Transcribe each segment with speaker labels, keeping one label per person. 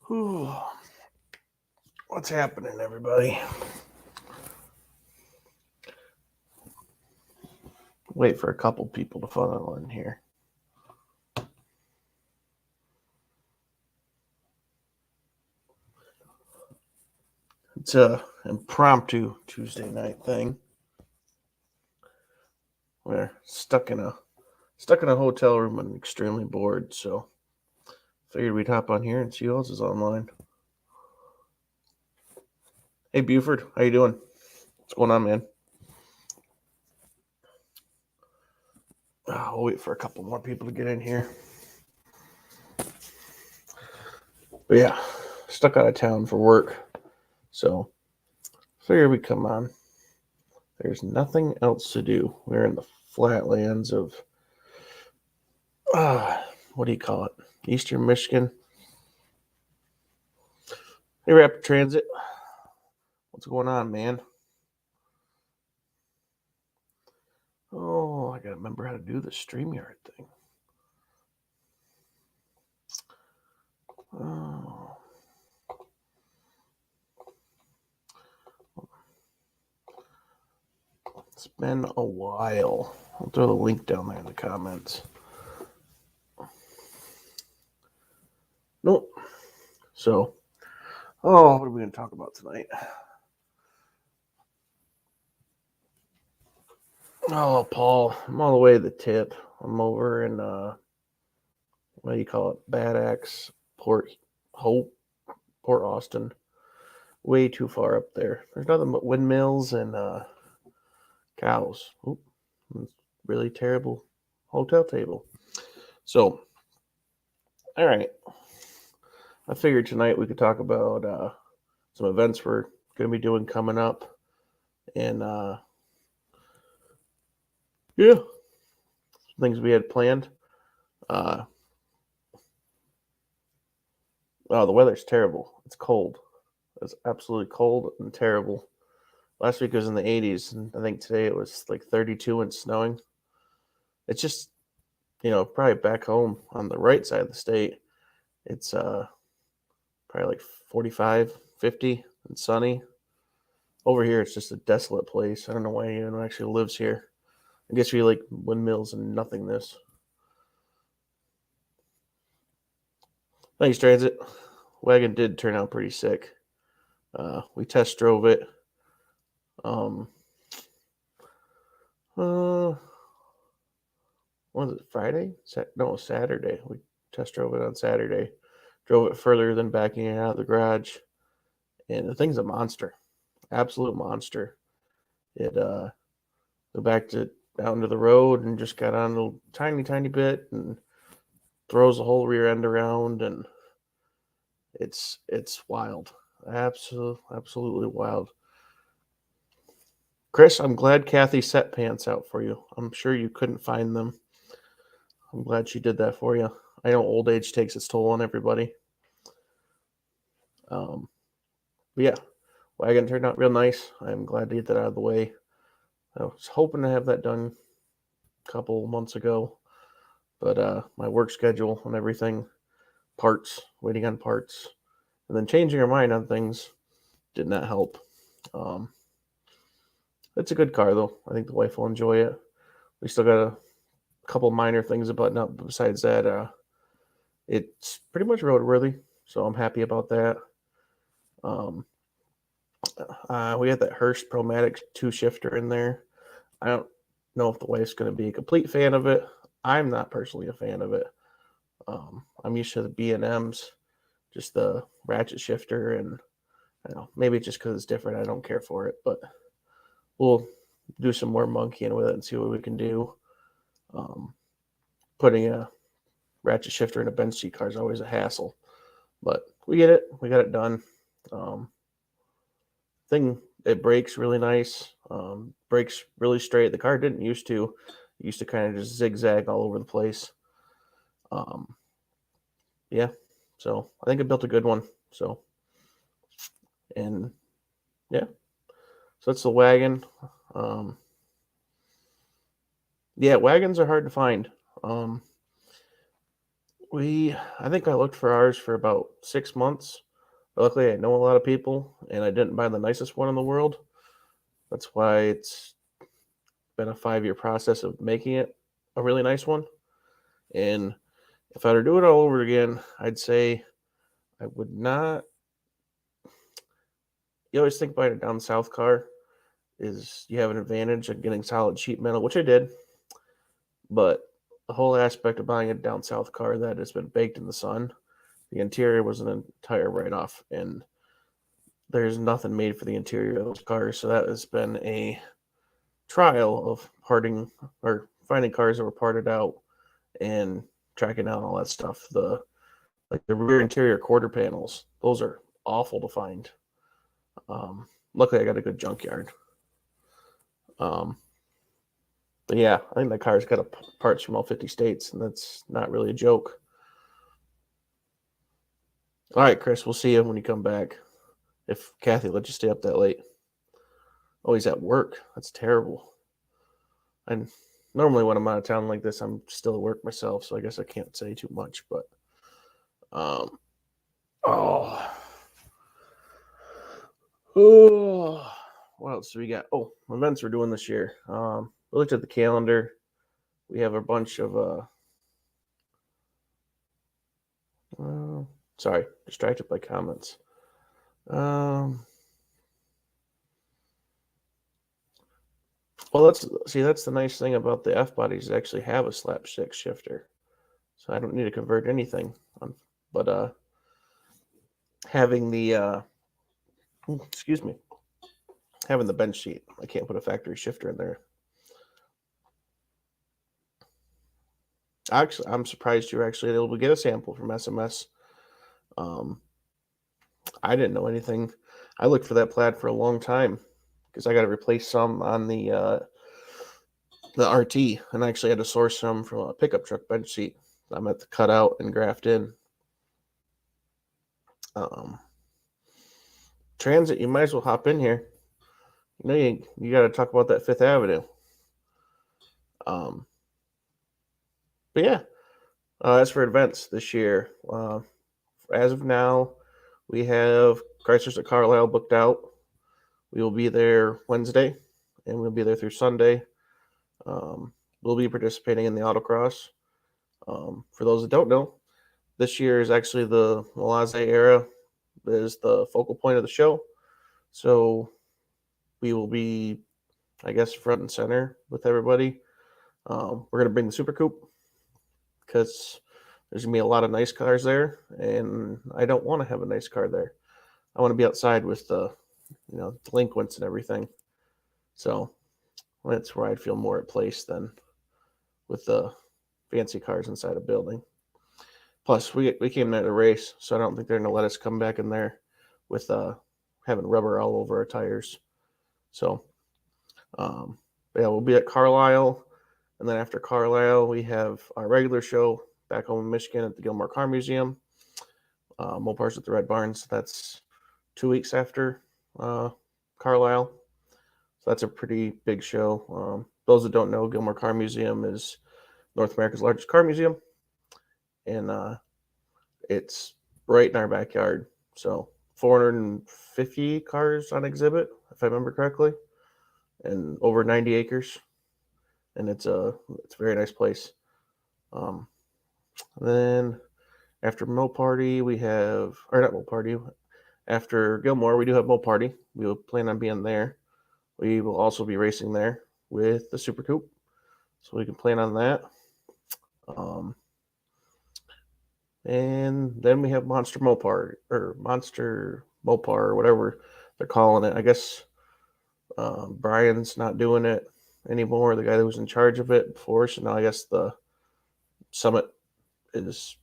Speaker 1: Whew. What's happening, everybody? Wait for a couple people to funnel in here. It's a impromptu Tuesday night thing. We're stuck in a hotel room and extremely bored, so figured we'd hop on here and see who else is online. Hey Buford, how you doing? What's going on, man? I'll wait for a couple more people to get in here. But yeah, stuck out of town for work, so figured we'd come on. There's nothing else to do. We're in the flatlands of what do you call it? Eastern Michigan. Hey, Rapid Transit. What's going on, man? Oh, I gotta remember how to do the StreamYard thing. Oh. It's been a while. I'll throw the link down there in the comments. Nope. So, what are we going to talk about tonight? Oh, Paul, I'm all the way to the tip. I'm over in, what do you call it? Bad Axe, Port Hope, Port Austin. Way too far up there. There's nothing but windmills and cows. Oop, really terrible hotel table. So, all right. I figured tonight we could talk about some events we're going to be doing coming up. And, yeah, things we had planned. The weather's terrible. It's cold. It's absolutely cold and terrible. Last week it was in the 80s, and I think today it was like 32 and snowing. It's just, probably back home on the right side of the state, it's probably like 45, 50 and sunny. Over here, it's just a desolate place. I don't know why anyone actually lives here. I guess we like windmills and nothingness. Thanks, Transit. Wagon did turn out pretty sick. We test drove it. Was it Friday? No, Saturday. We test drove it on Saturday. Drove it further than backing it out of the garage. And the thing's a monster. Absolute monster. It go back to down to the road and just got on a tiny bit and throws the whole rear end around, and it's wild. Absolutely wild. Chris, I'm glad Kathy set pants out for you. I'm sure you couldn't find them. I'm glad she did that for you. I know old age takes its toll on everybody. But yeah, wagon turned out real nice. I'm glad to get that out of the way. I was hoping to have that done a couple months ago, but my work schedule and everything, waiting on parts, and then changing our mind on things did not help. It's a good car, though. I think the wife will enjoy it. We still got a couple minor things to button up. Besides that, it's pretty much roadworthy, so I'm happy about that. We had that Hurst Promatic 2 shifter in there. I don't know if the wife's going to be a complete fan of it. I'm not personally a fan of it. I'm used to the B&Ms, just the ratchet shifter, and I don't know, maybe just because it's different, I don't care for it, but we'll do some more monkeying with it and see what we can do. Putting a ratchet shifter in a bench seat car is always a hassle, but we get it. We got it done. It brakes really nice. Brakes really straight. The car didn't used to. It used to kind of just zigzag all over the place. Yeah. So I think I built a good one. So, and yeah. So that's the wagon. Yeah, wagons are hard to find. I think I looked for ours for about 6 months. Luckily, I know a lot of people, and I didn't buy the nicest one in the world. That's why it's been a 5-year process of making it a really nice one. And if I were to do it all over again, I'd say I would not. You always think buying a down south car is you have an advantage of getting solid sheet metal, which I did. But the whole aspect of buying a down south car that has been baked in the sun, the interior was an entire write off, and there's nothing made for the interior of those cars. So that has been a trial of parting or finding cars that were parted out and tracking down all that stuff. The rear interior quarter panels, those are awful to find. Luckily, I got a good junkyard. But yeah, I think that car's got parts from all 50 states, and that's not really a joke. All right, Chris, we'll see you when you come back. If Kathy lets you stay up that late. Oh, he's at work. That's terrible. And normally when I'm out of town like this, I'm still at work myself, so I guess I can't say too much. But oh, what else do we got? Oh, events we're doing this year. We looked at the calendar. We have a bunch of sorry, distracted by comments. Well, that's the nice thing about the F bodies. They actually have a slap six shifter, so I don't need to convert anything. But having the excuse me, having the bench seat, I can't put a factory shifter in there. Actually, I'm surprised you're actually able to get a sample from SMS. I didn't know anything. I looked for that plaid for a long time because I got to replace some on the RT, and I actually had to source some from a pickup truck bench seat. I'm at the cut out and graft in. Transit, you might as well hop in here. You know, you got to talk about that Fifth Avenue. But yeah, as for events this year, as of now, we have Chrysler's at Carlisle booked out. We will be there Wednesday, and we'll be there through Sunday. We'll be participating in the autocross. For those that don't know, this year is actually the Malazze era is the focal point of the show. So we will be, I guess, front and center with everybody. We're going to bring the Super Coupe because there's going to be a lot of nice cars there, and I don't want to have a nice car there. I want to be outside with the, delinquents and everything. So that's where I'd feel more at place than with the fancy cars inside a building. Plus, we came there to race, so I don't think they're going to let us come back in there with having rubber all over our tires. So, yeah, we'll be at Carlisle, and then after Carlisle, we have our regular show back home in Michigan at the Gilmore Car Museum. Mopars at the Red Barns. That's 2 weeks after Carlisle. So that's a pretty big show. Those that don't know, Gilmore Car Museum is North America's largest car museum, and it's right in our backyard. So 450 cars on exhibit, if I remember correctly, and over 90 acres. And it's a very nice place. Then after Mo Party, we have, or not Mo Party, after Gilmore, we do have Mo Party. We will plan on being there. We will also be racing there with the Super Coupe. So we can plan on that. And then we have Monster Mopar, or Monster Mopar, or whatever they're calling it. I guess Brian's not doing it anymore, the guy that was in charge of it before. So now I guess the Summit is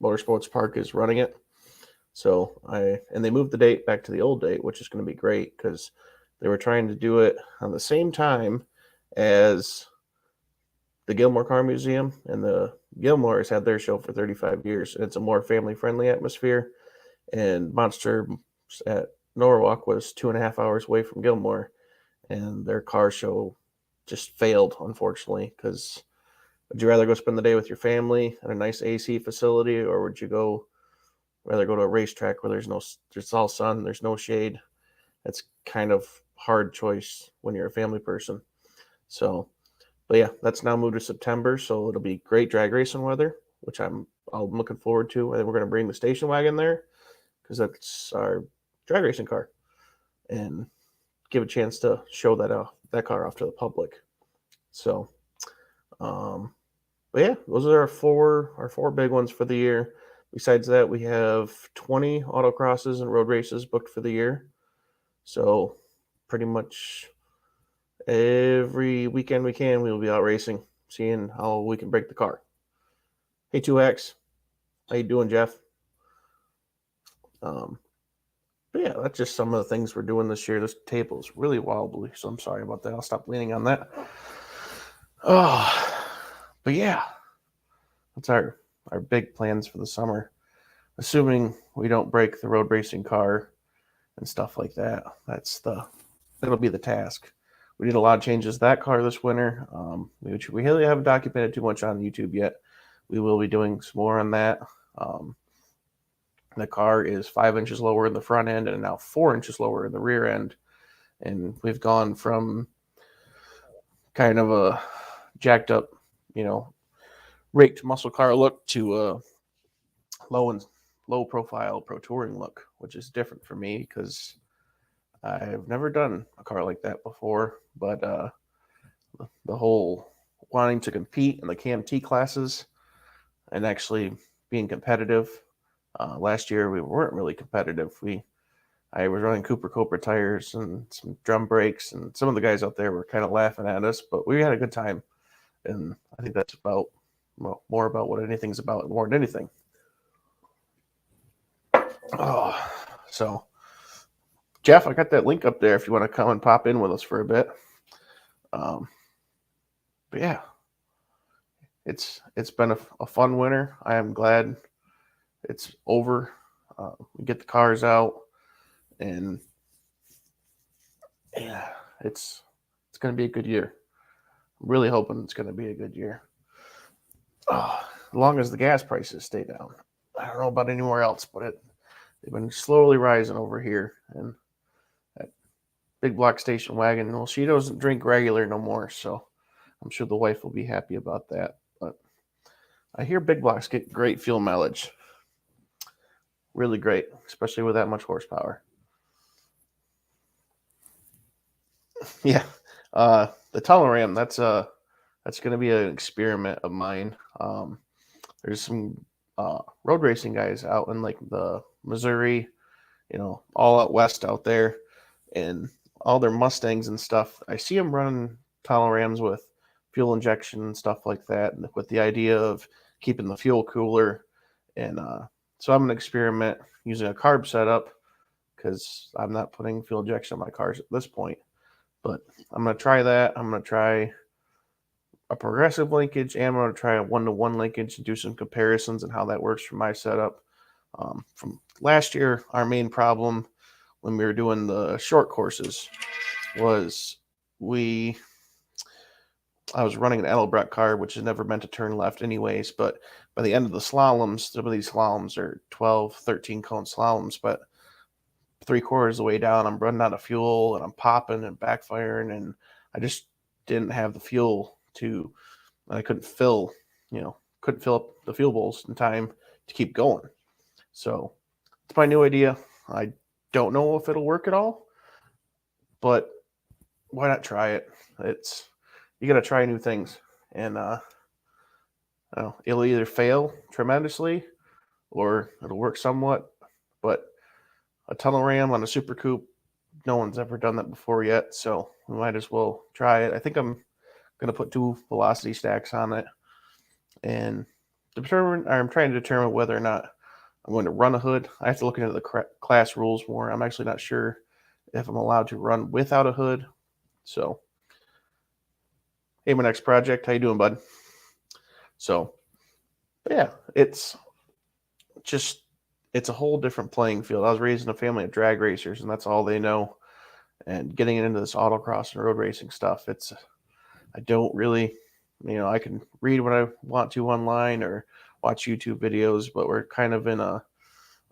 Speaker 1: Motorsports Park is running it. So and they moved the date back to the old date, which is going to be great because they were trying to do it on the same time as the Gilmore Car Museum, and the Gilmore has had their show for 35 years, and it's a more family-friendly atmosphere. And Monster at Norwalk was 2.5 hours away from Gilmore, and their car show just failed, unfortunately, because Would you rather go spend the day with your family at a nice AC facility, or would you rather go to a racetrack where it's all sun, there's no shade? That's kind of hard choice when you're a family person. So, but yeah, that's now moved to September, so it'll be great drag racing weather, which I'm looking forward to. I think we're going to bring the station wagon there because that's our drag racing car, and give a chance to show that car off to the public. So, but yeah, those are our four big ones for the year. Besides that, we have 20 autocrosses and road races booked for the year. So pretty much every weekend we will be out racing, seeing how we can break the car. Hey, 2X, how you doing, Jeff? But yeah, that's just some of the things we're doing this year. This table is really wobbly, so I'm sorry about that. I'll stop leaning on that. Oh, but yeah, that's our big plans for the summer. Assuming we don't break the road racing car and stuff like that, that'll be the task. We did a lot of changes to that car this winter, which we really haven't documented too much on YouTube yet. We will be doing some more on that. The car is 5 inches lower in the front end and now 4 inches lower in the rear end. And we've gone from kind of a jacked up, raked muscle car look to a low profile pro touring look, which is different for me because I've never done a car like that before. But the whole wanting to compete in the KMT classes and actually being competitive. Last year we weren't really competitive. I was running Cooper tires and some drum brakes, and some of the guys out there were kind of laughing at us, but we had a good time. And I think that's more about what anything's about more than anything. Oh, so Jeff, I got that link up there if you want to come and pop in with us for a bit. But yeah, it's been a fun winter. I am glad it's over. We get the cars out, and yeah, it's going to be a good year. I'm really hoping it's going to be a good year. As long as the gas prices stay down. I don't know about anywhere else, but they've been slowly rising over here. And that big block station wagon, well, she doesn't drink regular no more, so I'm sure the wife will be happy about that. But I hear big blocks get great fuel mileage. Really great, especially with that much horsepower. Yeah, the tunnel ram, that's going to be an experiment of mine. There's some road racing guys out in like the Missouri, all out west out there, and all their Mustangs and stuff. I see them running tunnel rams with fuel injection and stuff like that, and with the idea of keeping the fuel cooler. And so I'm going to experiment using a carb setup because I'm not putting fuel injection on my cars at this point. But I'm going to try that. I'm going to try a progressive linkage, and I'm going to try a 1-to-1 linkage and do some comparisons and how that works for my setup. From last year, our main problem when we were doing the short courses was I was running an Edelbrock car, which is never meant to turn left anyways, but by the end of the slaloms, some of these slaloms are 12, 13 cone slaloms, but 3/4 of the way down, I'm running out of fuel and I'm popping and backfiring, and I just didn't have the fuel I couldn't fill up the fuel bowls in time to keep going. So it's my new idea. I don't know if it'll work at all, but why not try it? You got to try new things, and it'll either fail tremendously or it'll work somewhat. But a tunnel ram on a Super Coupe, no one's ever done that before yet, so we might as well try it. I think I'm going to put 2 velocity stacks on it, and I'm trying to determine whether or not I'm going to run a hood. I have to look into the class rules more. I'm actually not sure if I'm allowed to run without a hood. So, hey, my next project, how you doing, bud? So, yeah, it's a whole different playing field. I was raised in a family of drag racers, and that's all they know. And getting into this autocross and road racing stuff, I don't really I can read what I want to online or watch YouTube videos, but we're kind of in a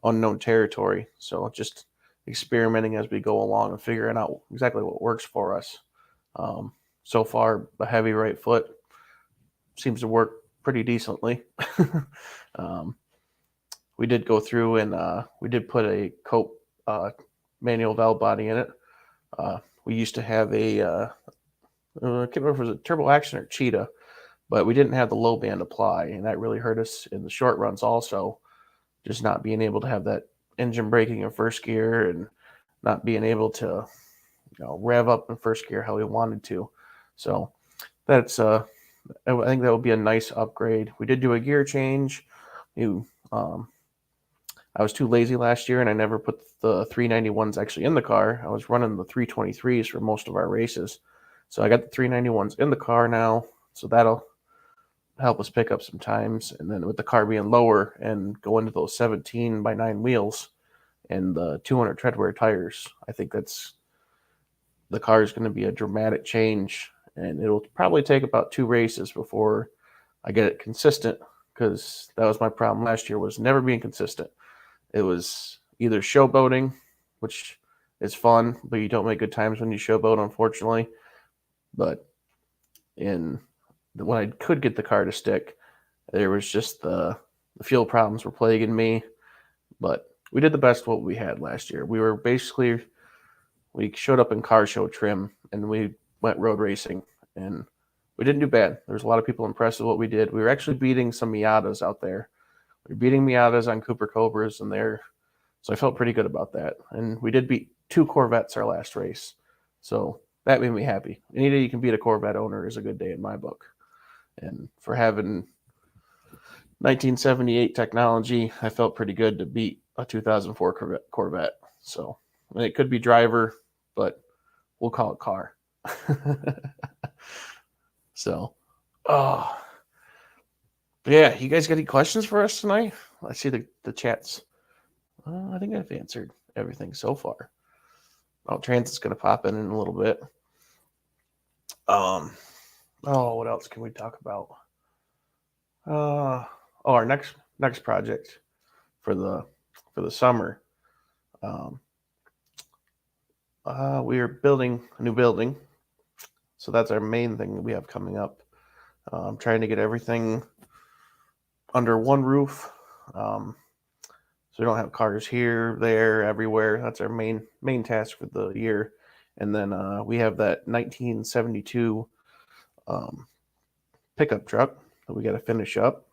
Speaker 1: unknown territory. So just experimenting as we go along and figuring out exactly what works for us. Um, so far, a heavy right foot seems to work pretty decently. um, we did go through and we did put a Cope manual valve body in it. We used to have I can't remember if it was a Turbo Action or Cheetah, but we didn't have the low band apply, and that really hurt us in the short runs also, just not being able to have that engine braking in first gear and not being able to rev up in first gear how we wanted to. So that's I think that would be a nice upgrade. We did do a gear change. I was too lazy last year and I never put the 391s actually in the car. I was running the 323s for most of our races. So I got the 391s in the car now. So that'll help us pick up some times. And then with the car being lower and go into those 17x9 wheels and the 200 treadwear tires, I think the car is going to be a dramatic change. And it'll probably take about 2 races before I get it consistent, because that was my problem last year, was never being consistent. It was either showboating, which is fun, but you don't make good times when you showboat, unfortunately. But when I could get the car to stick, there was just the fuel problems were plaguing me. But we did the best what we had last year. We showed up in car show trim and we went road racing, and we didn't do bad. There was a lot of people impressed with what we did. We were actually beating some Miatas out there. We were beating Miatas on Cooper Cobras, and so I felt pretty good about that. And we did beat 2 Corvettes our last race, so that made me happy. Any day you can beat a Corvette owner is a good day in my book. And for having 1978 technology, I felt pretty good to beat a 2004 Corvette. So it could be driver, but we'll call it car. So, yeah, you guys got any questions for us tonight? I see the chats. I think I've answered everything so far. Transit's going to pop in a little bit. What else can we talk about? Our next project for the summer. We are building a new building, so that's our main thing that we have coming up. I'm trying to get everything under one roof, so we don't have cars here, there, everywhere. That's our main task for the year. And then we have that 1972 pickup truck that we got to finish up,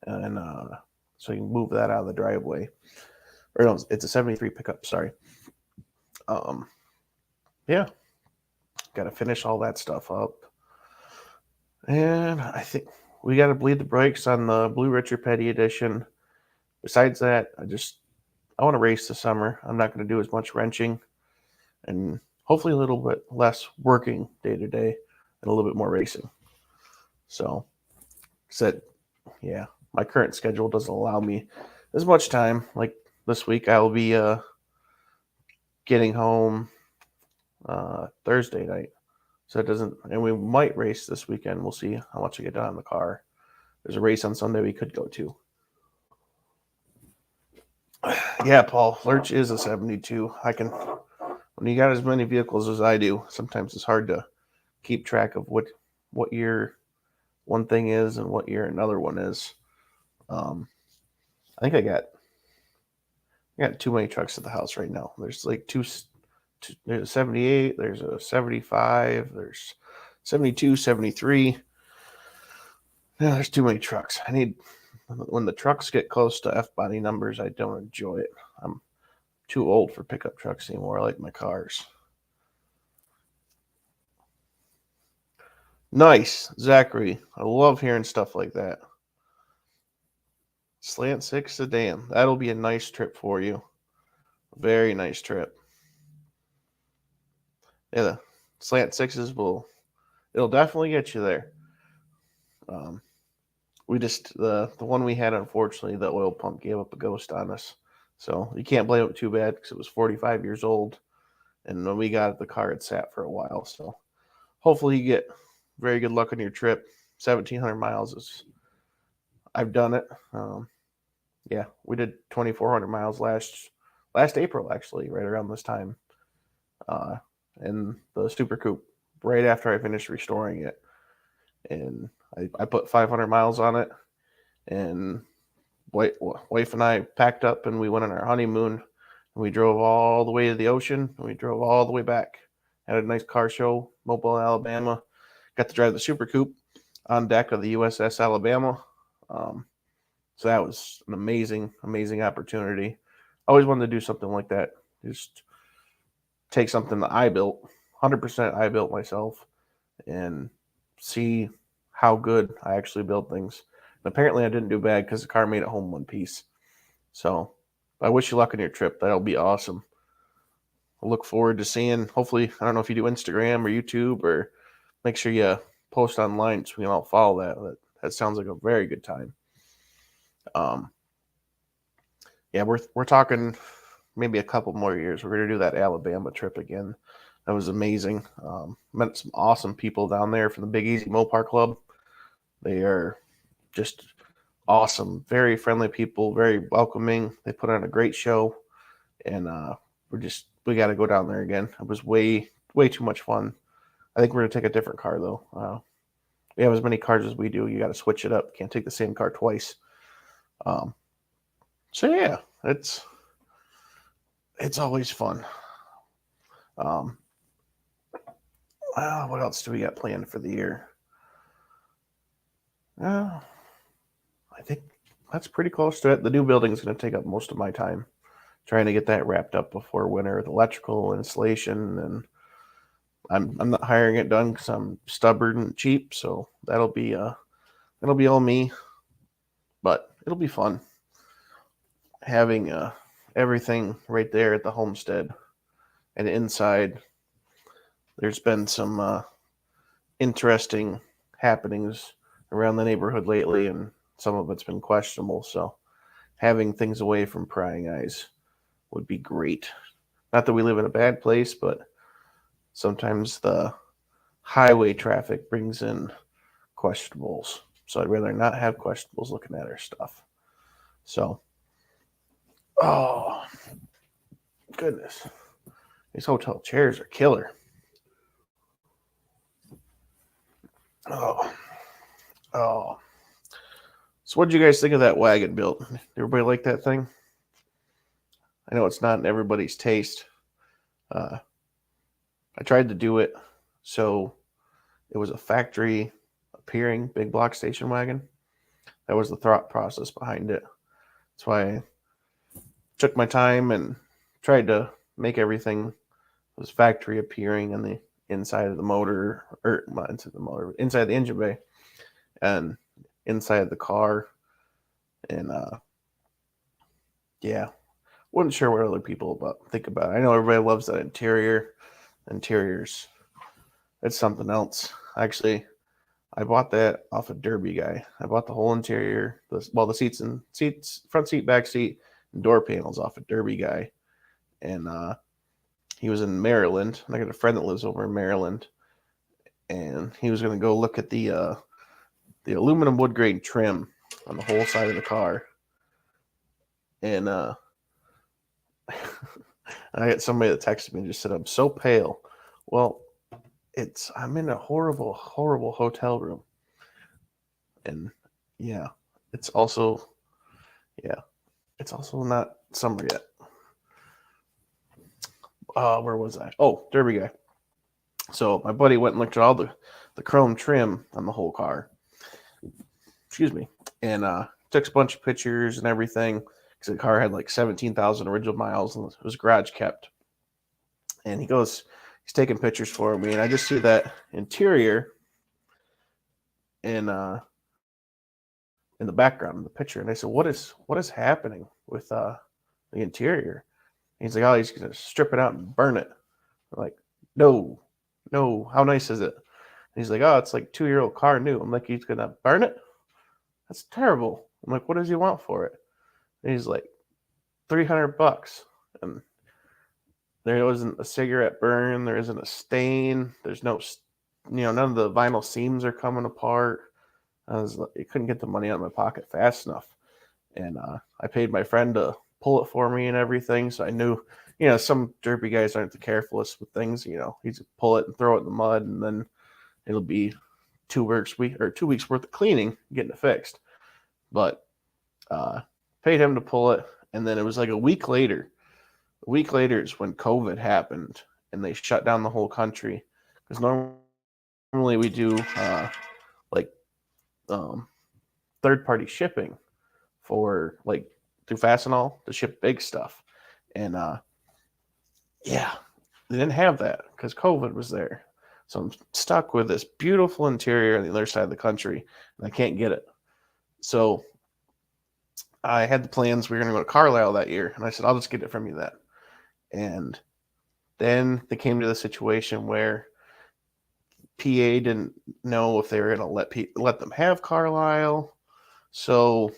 Speaker 1: and so you can move that out of the driveway. Or no, it's a 73 pickup. Sorry. Yeah, got to finish all that stuff up, and I think we got to bleed the brakes on the Blue Richard Petty edition. Besides that, I want to race this summer. I'm not going to do as much wrenching, and hopefully a little bit less working day to day and a little bit more racing. So, yeah, my current schedule doesn't allow me as much time. Like this week, I'll be getting home Thursday night. So and we might race this weekend. We'll see how much I get done in the car. There's a race on Sunday we could go to. Yeah, Paul, Lurch is a 72. When you got as many vehicles as I do, sometimes it's hard to keep track of what year one thing is and what year another one is. I think I got too many trucks at the house right now. There's like there's a 78, there's a 75, there's 72, 73. Yeah, there's too many trucks. When the trucks get close to F-body numbers, I don't enjoy it. I'm too old for pickup trucks anymore. I like my cars. Nice, Zachary. I love hearing stuff like that. Slant 6 sedan. That'll be a nice trip for you. Very nice trip. Yeah, the Slant 6s it'll definitely get you there. The one we had, unfortunately, the oil pump gave up a ghost on us. So you can't blame it too bad because it was 45 years old. And when we got it, the car had sat for a while. So hopefully you get very good luck on your trip. 1,700 miles is, I've done it. Yeah, we did 2,400 miles last April, actually, right around this time, in the Super Coupe, right after I finished restoring it. And I put 500 miles on it, and wife and I packed up and we went on our honeymoon. And we drove all the way to the ocean, and we drove all the way back. Had a nice car show, Mobile, Alabama. Got to drive the Super Coupe on deck of the USS Alabama. So that was an amazing, amazing opportunity. I always wanted to do something like that. Just take something that I built, 100% I built myself, and see how good I actually build things. And apparently I didn't do bad because the car made it home one piece. So I wish you luck on your trip. That'll be awesome. I look forward to seeing, hopefully, I don't know if you do Instagram or YouTube, or make sure you post online so we can all follow that. That sounds like a very good time. Yeah, we're talking maybe a couple more years. We're gonna do that Alabama trip again. That was amazing. Met some awesome people down there from the Big Easy Mopar Club. They are just awesome, very friendly people, very welcoming. They put on a great show, and we got to go down there again. It was way too much fun. I think we're gonna take a different car though. We have as many cars as we do. You got to switch it up. Can't take the same car twice. So yeah, it's always fun. What else do we got planned for the year? I think that's pretty close to it. The new building is going to take up most of my time, trying to get that wrapped up before winter with electrical installation, and I'm not hiring it done because I'm stubborn and cheap. So that'll be all me, but it'll be fun having everything right there at the homestead. And inside, there's been some interesting happenings around the neighborhood lately, and some of it's been questionable. So having things away from prying eyes would be great. Not that we live in a bad place, but sometimes the highway traffic brings in questionables. So I'd rather not have questionables looking at our stuff. So, oh, goodness. These hotel chairs are killer. Oh. So what did you guys think of that wagon built? Everybody like that thing? I know it's not in everybody's taste. I tried to do it so it was a factory appearing big block station wagon. That was the thought process behind it. That's why I took my time and tried to make everything was factory appearing on the inside of the motor, or not inside the motor, inside the engine bay, and inside the car. And yeah, wasn't sure what other people think about it. I know everybody loves that interior. Interiors, it's something else. Actually, I bought that off a Derby guy. I bought the whole interior, the seats, front seat, back seat, and door panels off a Derby guy, and he was in Maryland. I got a friend that lives over in Maryland, and he was going to go look at the aluminum wood grain trim on the whole side of the car, and I got somebody that texted me and just said, "I'm so pale." Well, I'm in a horrible, horrible hotel room. And yeah, it's also not summer yet. Where was I? Oh, Derby guy. So my buddy went and looked at all the chrome trim on the whole car. Excuse me. And took a bunch of pictures and everything, because the car had like 17,000 original miles and it was garage kept. And he's taking pictures for me, and I just see that interior in the background of the picture, and I said, "What is happening with the interior?" And he's like, "Oh, he's gonna strip it out and burn it." I'm like, no, how nice is it? And he's like, "Oh, it's like 2-year-old car new." I'm like, "He's gonna burn it? That's terrible." I'm like, "What does he want for it?" And he's like, $300. And there wasn't a cigarette burn. There isn't a stain. There's no none of the vinyl seams are coming apart. I couldn't get the money out of my pocket fast enough, and I paid my friend to pull it for me and everything. So I knew, some derpy guys aren't the carefulest with things. He just pull it and throw it in the mud, and then it'll be 2 weeks worth of cleaning, getting it fixed. But paid him to pull it, and then it was like a week later. A week later is when COVID happened, and they shut down the whole country because normally we do like third-party shipping for like through Fastenal to ship big stuff, and yeah, they didn't have that because COVID was there. So I'm stuck with this beautiful interior on the other side of the country, and I can't get it. So I had the plans. We were going to go to Carlisle that year, and I said, I'll just get it from you then. And then they came to the situation where PA didn't know if they were going to let them have Carlisle. So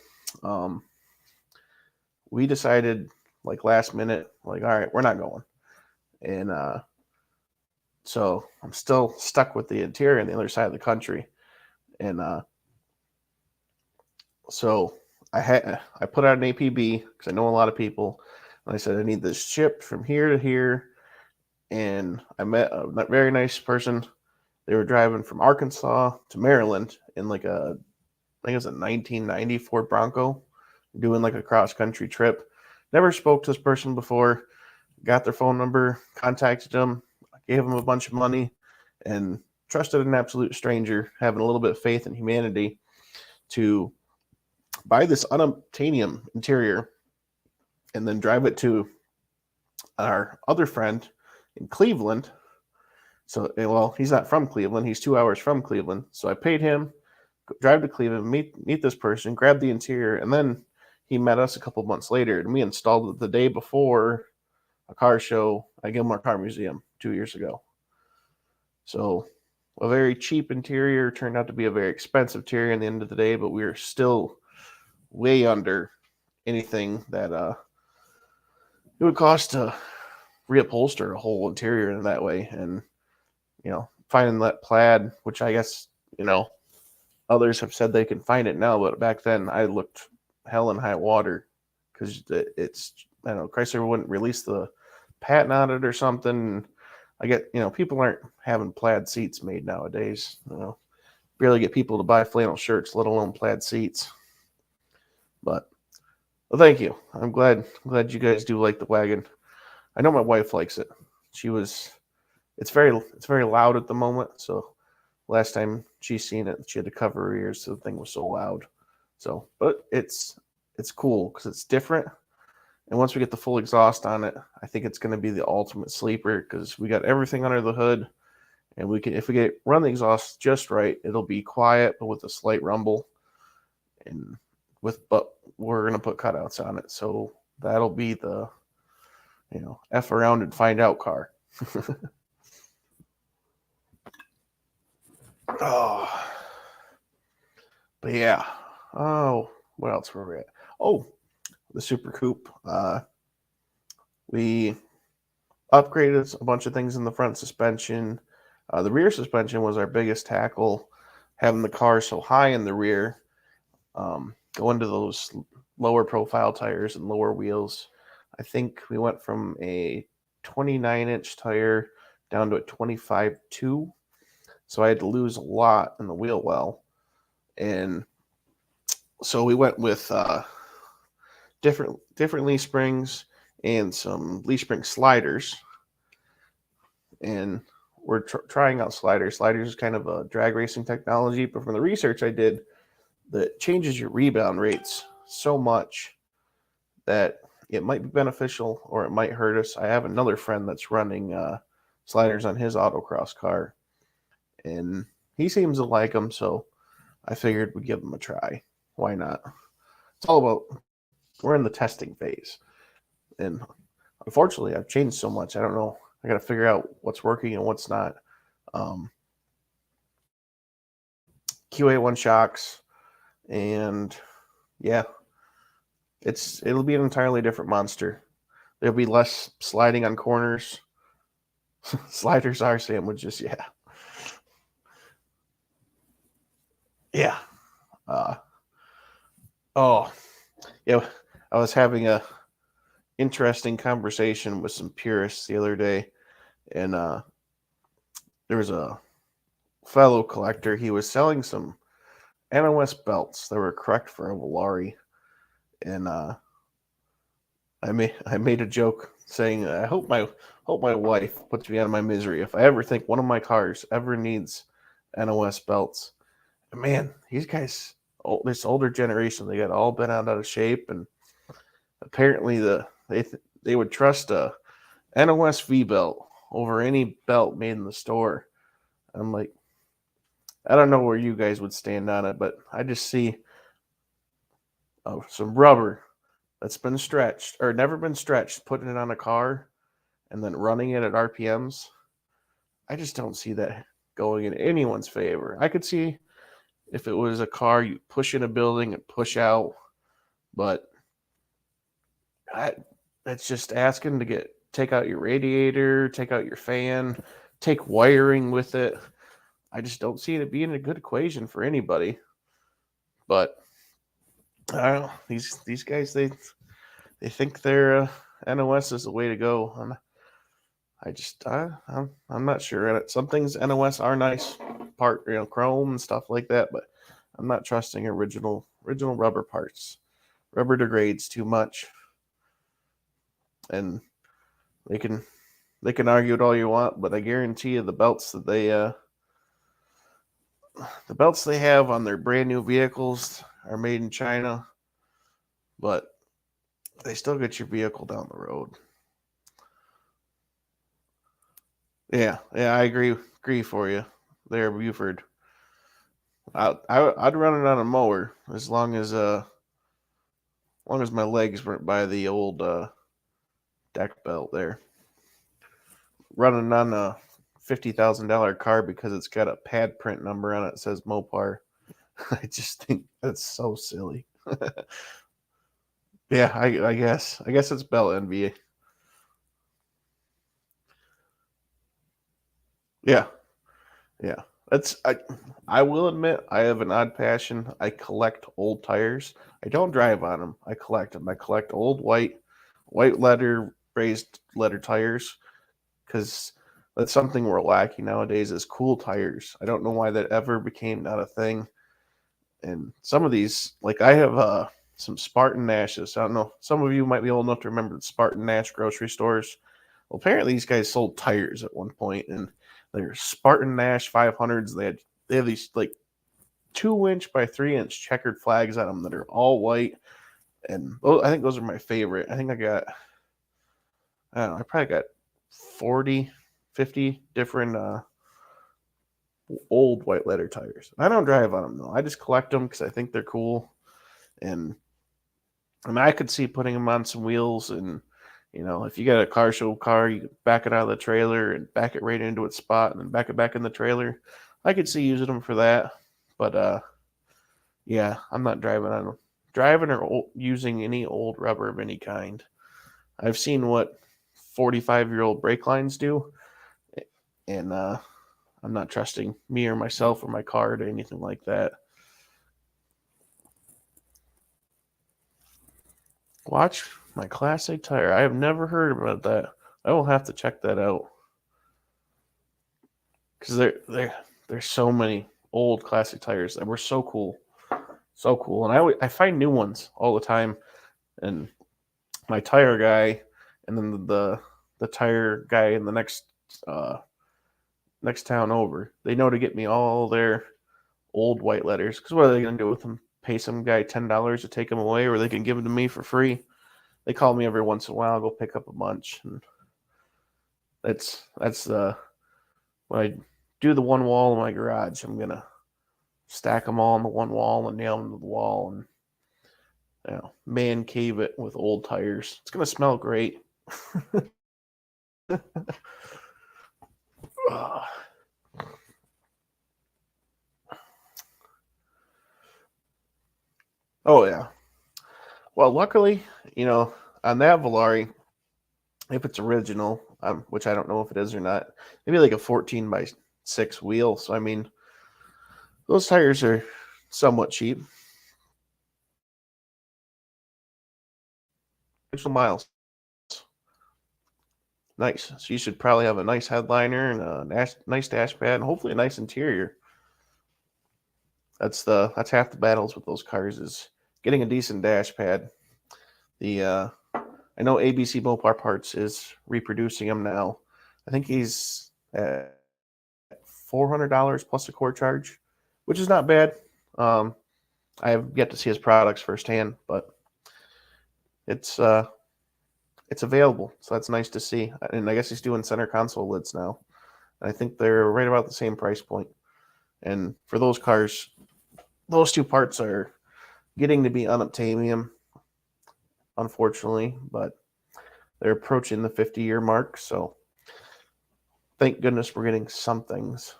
Speaker 1: we decided, like last minute, like, all right, we're not going. And so I'm still stuck with the interior on the other side of the country. And so I put out an APB because I know a lot of people. And I said, I need this shipped from here to here. And I met a very nice person. They were driving from Arkansas to Maryland in like I think it was a 1990 Ford Bronco, doing like a cross country trip. Never spoke to this person before. Got their phone number, contacted them, gave them a bunch of money, and trusted an absolute stranger, having a little bit of faith in humanity, to buy this unobtainium interior and then drive it to our other friend in Cleveland. So, well, he's not from Cleveland. He's 2 hours from Cleveland. So I paid him, drive to Cleveland, meet this person, grab the interior, and then he met us a couple months later, and we installed it the day before a car show at Gilmore Car Museum 2 years ago. So a very cheap interior turned out to be a very expensive interior in the end of the day, but we were still way under anything that it would cost to reupholster a whole interior in that way. And finding that plaid, which I guess others have said they can find it now, but back then I looked hell in high water because it's, I don't know, Chrysler wouldn't release the patent on it or something. I get, people aren't having plaid seats made nowadays. Barely get people to buy flannel shirts, let alone plaid seats. But well, thank you. I'm glad you guys do like the wagon. I know my wife likes it. It's very loud at the moment. So last time she's seen it, she had to cover her ears, so the thing was so loud. So, but it's cool because it's different. And once we get the full exhaust on it, I think it's going to be the ultimate sleeper because we got everything under the hood, and if we run the exhaust just right, it'll be quiet but with a slight rumble, but we're going to put cutouts on it, so that'll be the F around and find out car. Oh, but yeah. Oh, what else were we at? Oh, the Super Coupe. We upgraded a bunch of things in the front suspension. The rear suspension was our biggest tackle, having the car so high in the rear. Going to those lower profile tires and lower wheels. I think we went from a 29-inch tire down to a 25.2. So I had to lose a lot in the wheel well. And so we went with different leaf springs and some leaf spring sliders. And we're trying out sliders. Sliders is kind of a drag racing technology, but from the research I did, that changes your rebound rates so much that it might be beneficial or it might hurt us. I have another friend that's running sliders on his autocross car, and he seems to like them, so I figured we'd give them a try. Why not? It's all about, we're in the testing phase. And unfortunately, I've changed so much. I don't know. I got to figure out what's working and what's not. QA1 shocks, and yeah, it'll be an entirely different monster. There'll be less sliding on corners. Sliders are sandwiches, yeah. Oh, yeah. I was having a interesting conversation with some purists the other day, and there was a fellow collector. He was selling some NOS belts that were correct for a Volare, and I made a joke saying, I hope my wife puts me out of my misery if I ever think one of my cars ever needs NOS belts. And man, these guys, this older generation, they got all bent out of shape, and apparently they would trust a NOS V belt over any belt made in the store. I'm like, I don't know where you guys would stand on it, but I just see some rubber that's been stretched or never been stretched, putting it on a car and then running it at RPMs. I just don't see that going in anyone's favor. I could see if it was a car you push in a building and push out, but that's just asking to take out your radiator, take out your fan, take wiring with it. I just don't see it being a good equation for anybody. But I don't know. These guys, they think their NOS is the way to go. I'm not sure. Some things NOS are nice, chrome and stuff like that, but I'm not trusting original rubber parts. Rubber degrades too much, and they can argue it all you want, but I guarantee you the belts they have on their brand new vehicles are made in China, but they still get your vehicle down the road. Yeah, I agree for you there, Buford. I'd run it on a mower as long as my legs weren't by the old deck belt there. Running on a $50,000 car because it's got a pad print number on it that says Mopar. I just think that's so silly. Yeah, I guess it's belt envy. Yeah, yeah. I will admit I have an odd passion. I collect old tires. I don't drive on them. I collect them. I collect old white leather raised leather tires because that's something we're lacking nowadays is cool tires. I don't know why that ever became not a thing. And some of these, like I have some Spartan Nashes. I don't know. Some of you might be old enough to remember the Spartan Nash grocery stores. Well, apparently these guys sold tires at one point, and they're Spartan Nash 500s. They have these like 2 inch by 3 inch checkered flags on them that are all white, and I think those are my favorite. I think I don't know, I probably got 40, 50 different old white leather tires. I don't drive on them though. I just collect them because I think they're cool, and I mean I could see putting them on some wheels and. If you got a car show car, you can back it out of the trailer and back it right into its spot and then back it back in the trailer. I could see using them for that. But yeah, I'm not driving or using any old rubber of any kind. I've seen what 45-year-old brake lines do, and I'm not trusting me or myself or my car to anything like that. Watch my Class A tire. I have never heard about that. I will have to check that out because there's so many old classic tires that were so cool, and I find new ones all the time. And my tire guy, and then the tire guy in the next town over, they know to get me all their old white letters. Because what are they gonna do with them? Pay some guy $10 to take them away, or they can give them to me for free. They call me every once in a while. I'll go pick up a bunch, and that's when I do the one wall in my garage. I'm gonna stack them all on the one wall and nail them to the wall, and man cave it with old tires. It's gonna smell great. Oh yeah. Well, luckily, on that Volare, if it's original, which I don't know if it is or not, maybe like a 14x6 wheel. So I mean, those tires are somewhat cheap. miles. Nice. So you should probably have a nice headliner and a nice dash pad and hopefully a nice interior. That's half the battles with those cars is getting a decent dash pad. I know ABC Mopar Parts is reproducing them now. I think he's at $400 plus a core charge, which is not bad. I have yet to see his products firsthand, but it's available, so that's nice to see. And I guess he's doing center console lids now. I think they're right about the same price point. And for those cars, those two parts are getting to be unobtainium, unfortunately, but they're approaching the 50-year mark, so thank goodness we're getting some things.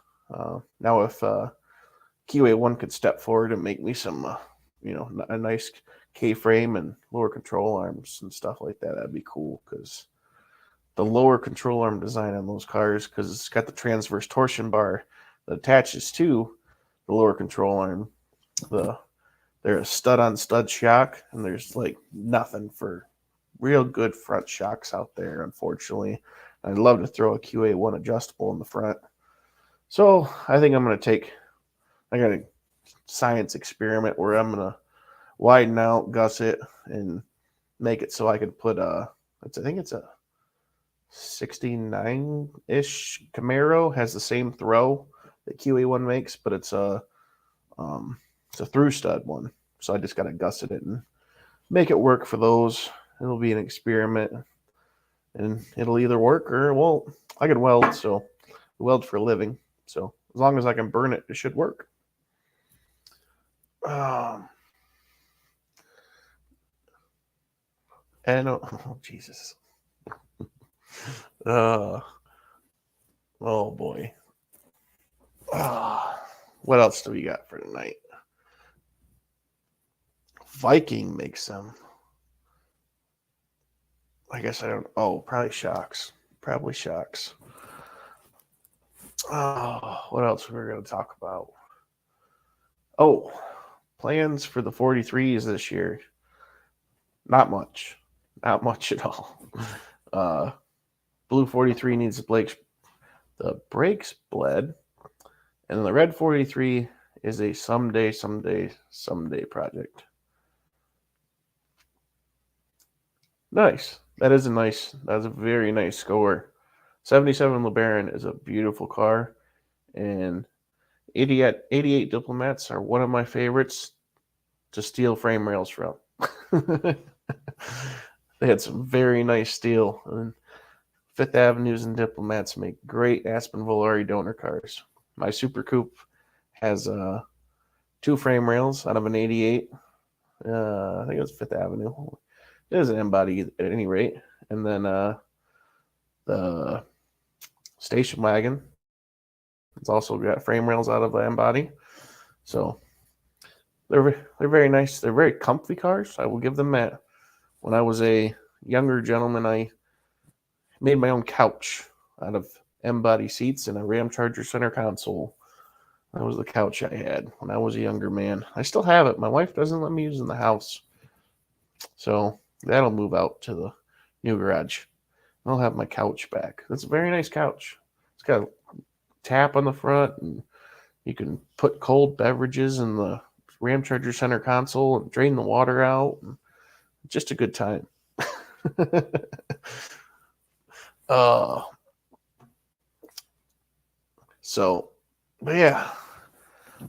Speaker 1: Now, if QA1 could step forward and make me some, a nice K-frame and lower control arms and stuff like that, that'd be cool, because the lower control arm design on those cars, because it's got the transverse torsion bar that attaches to the lower control arm. They're a stud-on-stud shock, and there's like nothing for real good front shocks out there, unfortunately. I'd love to throw a QA1 adjustable in the front. So I think I got a science experiment where I'm going to widen out, gusset, and make it so I can put I think it's a 69-ish Camaro, has the same throw that QA1 makes, but it's a through stud one. So I just got to gusset it and make it work for those. It'll be an experiment, and it'll either work or it won't. I can weld, so I weld for a living. So as long as I can burn it, it should work. And oh Jesus. Oh boy. What else do we got for tonight? Viking makes them. I guess I don't. Oh, probably shocks. Probably shocks. Oh, what else we're going to talk about? Oh, plans for the 43s this year. Not much. Not much at all. Blue 43 needs the brakes bled, and the red 43 is a someday project. Nice. That's a very nice score. 77 LeBaron is a beautiful car, and 88 Diplomats are one of my favorites to steal frame rails from. They had some very nice steel, and Fifth Avenues and Diplomats make great Aspen Volare donor cars. My Super Coupe has 2 frame rails out of an 88. I think it was Fifth Avenue. It is an M-body at any rate. And then the station wagon, it's also got frame rails out of an M-body. So they're very nice. They're very comfy cars. I will give them that. When I was a younger gentleman, I made my own couch out of M-body seats and a Ramcharger center console. That was the couch I had when I was a younger man. I still have it. My wife doesn't let me use it in the house. So that'll move out to the new garage. I'll have my couch back. It's a very nice couch. It's got a tap on the front, and you can put cold beverages in the Ramcharger center console and drain the water out. Just a good time. But yeah,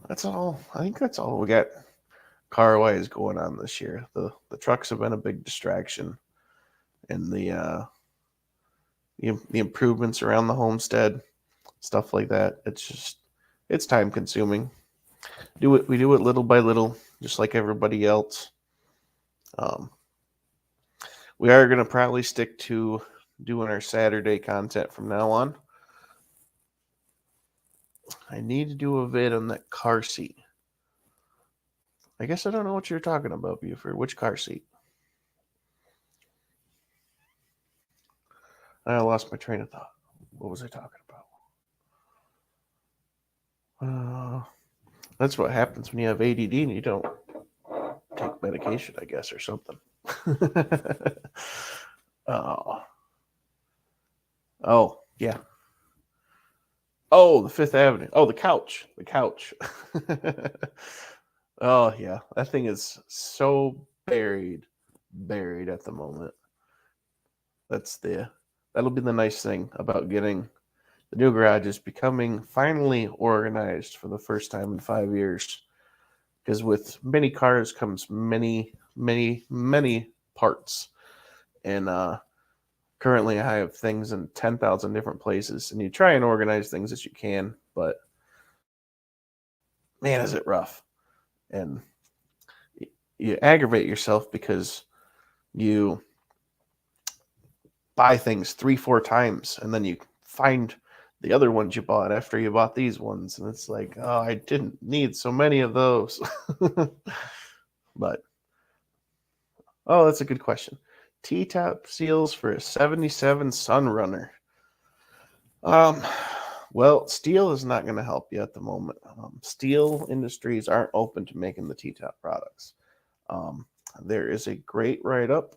Speaker 1: that's all. I think that's all we got car-wise going on this year. The trucks have been a big distraction, and the improvements around the homestead, stuff like that. It's time consuming. We do it little by little, just like everybody else. We are going to probably stick to doing our Saturday content from now on. I need to do a vid on that car seat. I guess I don't know what you're talking about, Buford. Which car seat? I lost my train of thought. What was I talking about? That's what happens when you have ADD and you don't take medication, I guess, or something. Oh, oh, yeah. Oh, the Fifth Avenue. Oh, the couch. The couch. Oh, yeah. That thing is so buried at the moment. That'll be the nice thing about getting the new garage is becoming finally organized for the first time in 5 years. Because with many cars comes many parts. And currently I have things in 10,000 different places. And you try and organize things as you can, but man, is it rough. And you aggravate yourself because you buy things 3 4 times and then you find the other ones you bought after you bought these ones, and it's like, oh, I didn't need so many of those. But oh, that's a good question. T-top seals for a 77 Sunrunner. um well, steel is not going to help you at the moment. Steel industries aren't open to making the T-top products. um there is a great write-up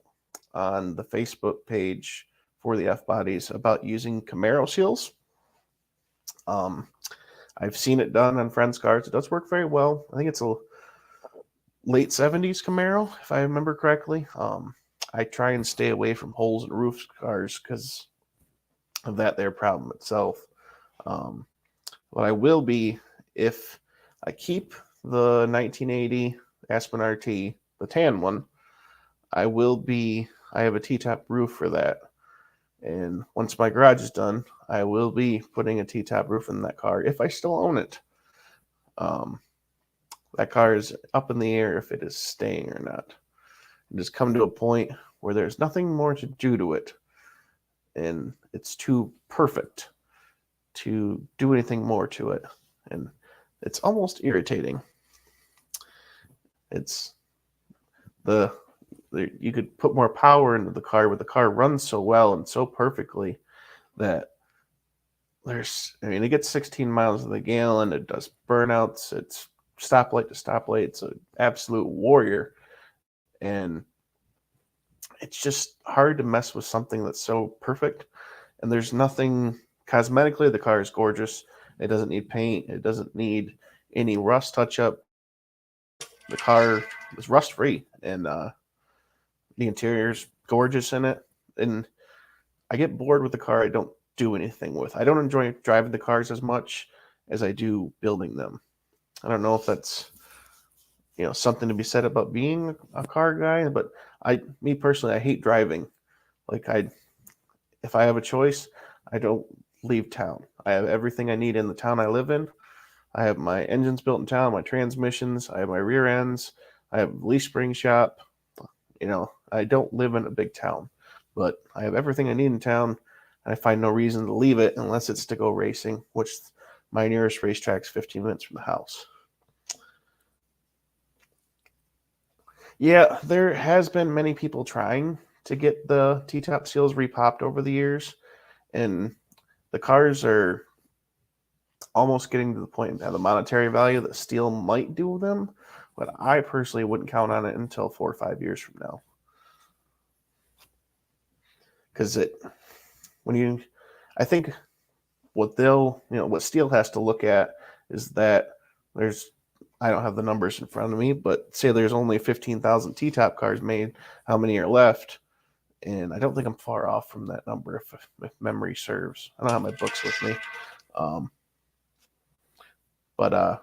Speaker 1: on the Facebook page for the F bodies about using Camaro seals. Um, I've seen it done on friends' cars. It does work very well. I think it's a late 70s Camaro, if I remember correctly. I try and stay away from holes in roof cars because of that their problem itself. Um, what I will be, if I keep the 1980 Aspen RT, the tan one, I have a T-top roof for that. And once my garage is done, I will be putting a T-top roof in that car if I still own it. Um, that car is up in the air if it is staying or not. It has come to a point where there's nothing more to do to it, and it's too perfect to do anything more to it, and it's almost irritating. It's the you could put more power into the car, but the car runs so well and so perfectly that it gets 16 miles to the gallon. It does burnouts. It's stoplight to stoplight. It's an absolute warrior. And it's just hard to mess with something that's so perfect. And there's nothing cosmetically, the car is gorgeous. It doesn't need paint. It doesn't need any rust touch up. The car is rust free, and the interior's gorgeous in it. And I get bored with the car I don't do anything with. I don't enjoy driving the cars as much as I do building them. I don't know if that's something to be said about being a car guy, but me personally, I hate driving. Like if I have a choice, I don't leave town. I have everything I need in the town I live in. I have my engines built in town, my transmissions, I have my rear ends, I have a leaf spring shop. I don't live in a big town, but I have everything I need in town, and I find no reason to leave it unless it's to go racing, which my nearest racetrack is 15 minutes from the house. Yeah, there has been many people trying to get the T-top seals repopped over the years, and the cars are almost getting to the point of the monetary value that steel might do them, but I personally wouldn't count on it until 4 or 5 years from now. Because I think what steel has to look at is that I don't have the numbers in front of me, but say there's only 15,000 T-top cars made, how many are left? And I don't think I'm far off from that number if memory serves. I don't have my books with me. But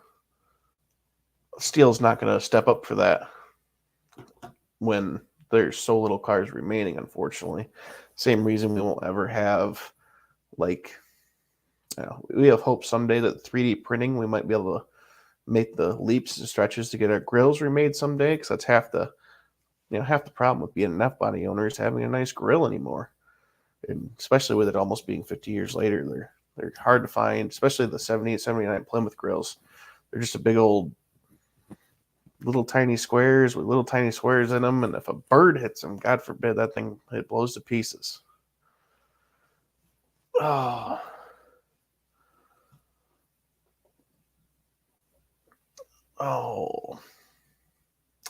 Speaker 1: steel's not going to step up for that when there's so little cars remaining, unfortunately. Same reason we won't ever have, we have hope someday that 3D printing, we might be able to make the leaps and stretches to get our grills remade someday, because that's half the problem with being an F-body owner is having a nice grill anymore. And especially with it almost being 50 years later, they're hard to find, especially the 78, 79 Plymouth grills. They're just a big old little tiny squares with little tiny squares in them, and if a bird hits them, God forbid, it blows to pieces. Oh.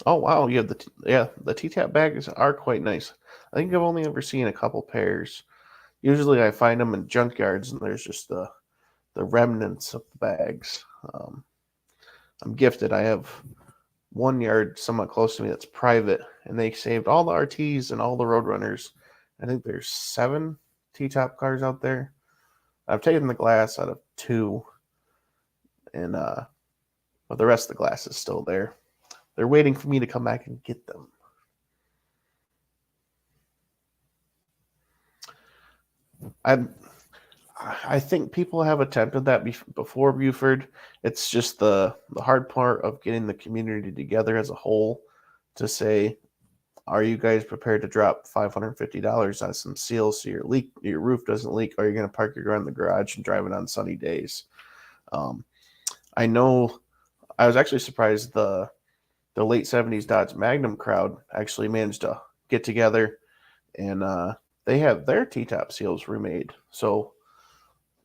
Speaker 1: Oh wow, you have the T-Tap bags are quite nice. I think I've only ever seen a couple pairs. Usually I find them in junkyards and there's just the remnants of the bags. I'm gifted. I have one yard somewhat close to me that's private, and they saved all the RTs and all the Roadrunners. I think there's 7 T-top cars out there. I've taken the glass out of 2, and but the rest of the glass is still there. They're waiting for me to come back and get them. I I think people have attempted that before Buford. It's just the hard part of getting the community together as a whole to say, are you guys prepared to drop $550 on some seals so your roof doesn't leak, or are you going to park your car in the garage and drive it on sunny days? Um, I know I was actually surprised the late 70s Dodge Magnum crowd actually managed to get together and they have their T-top seals remade. So,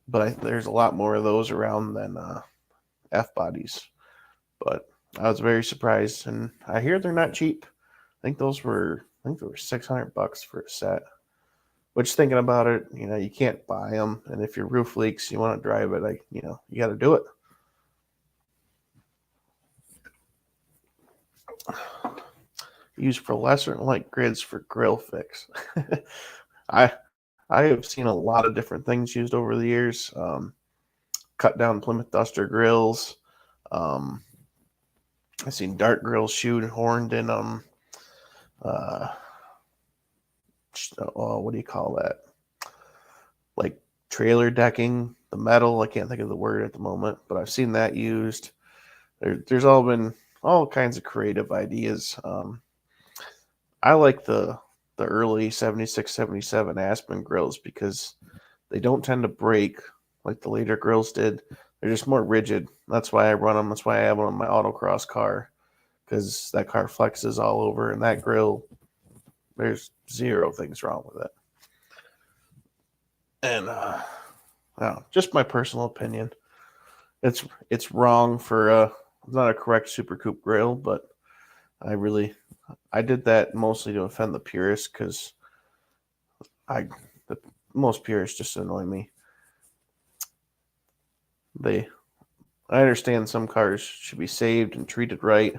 Speaker 1: but there's a lot more of those around than F bodies. But I was very surprised, and I hear they're not cheap. I think they were $600 for a set. Which, thinking about it, you can't buy them, and if your roof leaks, you want to drive it, you got to do it. Use fluorescent light grids for grill fix. I I have seen a lot of different things used over the years. Cut down Plymouth Duster grills. Um, I've seen dart grills shoot horned in uh, what do you call that? Like trailer decking, the metal. I can't think of the word at the moment, but I've seen that used. There's all been all kinds of creative ideas. I like the early 76, 77 Aspen grills because they don't tend to break like the later grills did. They're just more rigid. That's why I run them. That's why I have one on my autocross car because that car flexes all over, and that grill, there's zero things wrong with it. And just my personal opinion. It's wrong for it's not a correct Super Coupe grill, but I did that mostly to offend the purists because I the most purists just annoy me. They I understand some cars should be saved and treated right.